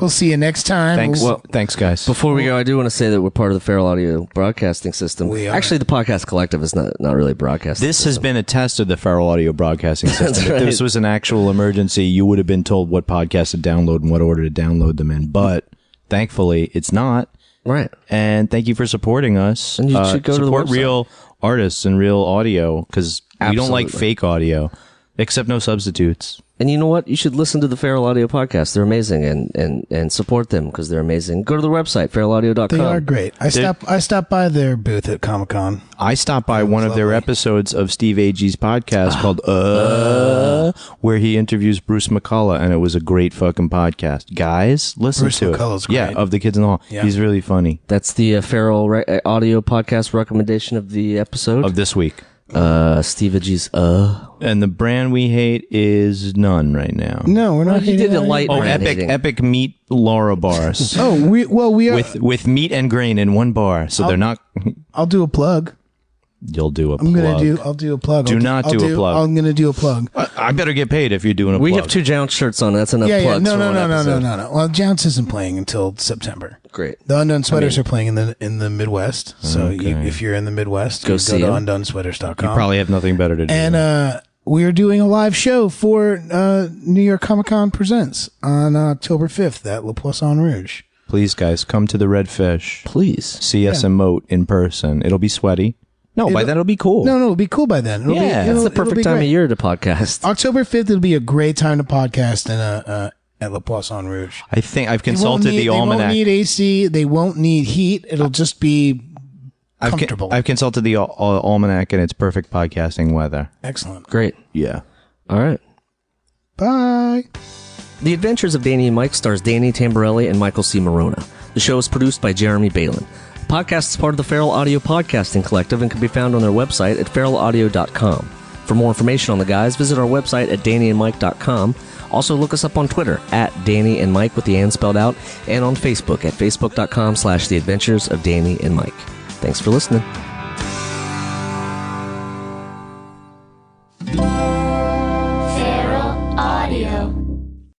we'll see you next time. Thanks, Well- thanks, guys. Before we go, I do want to say that we're part of the Feral Audio Broadcasting System. We are. Actually, the Podcast Collective is not really broadcasting. This has been a test of the Feral Audio Broadcasting System. That's If right. this was an actual emergency, you would have been told what podcast to download and what order to download them in. But thankfully, it's not. Right. And thank you for supporting us. And you should go to the support website. real artists and real audio because we don't like Absolutely. fake audio, except no substitutes. And you know what? You should listen to the Feral Audio Podcast. They're amazing, and support them because they're amazing. Go to the website, feralaudio.com. They are great. I stopped by their booth at Comic-Con. I stopped by one of their lovely. episodes of Steve Agee's podcast called where he interviews Bruce McCullough, and it was a great fucking podcast. Guys, listen Bruce to McCullough's it. Yeah, great. of the Kids in the Hall. Yeah. He's really funny. That's the Feral Audio Podcast recommendation of the episode. Of this week. Steve Agee's And the brand we hate is none right now. No, we're not. he did hating a on light it. Oh, brand epic hating. epic meat Laura bars. Oh, we are. with meat and grain in one bar. So they're not I'll do a plug. you'll do a I'll do a plug. Do not do a plug. I'm gonna do a plug. I better get paid if you're doing a We plug. have 2 Jounce shirts on. That's enough Yeah. plugs No. for one episode. No. Well, Jounce isn't playing until September. Great. The Undone Sweaters are playing in the Midwest. So Okay. if you're in the Midwest, Go you see go to 'em. undonesweaters.com. You probably have nothing better to do. And we are doing a live show for New York Comic Con Presents on October 5th at Le Poisson Rouge. Please, guys, come to the Red Fish. Please. See us emote in person. It'll be sweaty. No, by then it'll be cool. No, it'll be cool by then. It'll Yeah. be, It's the it'll perfect be time of great. year to podcast. October 5th, it'll be a great time to podcast at Le Poisson Rouge. I think I've They won't consulted need- the almanac. They won't need AC. They won't need heat. It'll just be comfortable. I've consulted the almanac, and it's perfect podcasting weather. Excellent. Great. Yeah. All right. Bye. The Adventures of Danny and Mike stars Danny Tamborelli and Michael C. Morona. The show is produced by Jeremy Balin. The podcast is part of the Feral Audio Podcasting Collective and can be found on their website at feralaudio.com. For more information on the guys, visit our website at dannyandmike.com. Also, look us up on Twitter at Danny and Mike with the and spelled out, and on Facebook at facebook.com/The Adventures of Danny and Mike. Thanks for listening.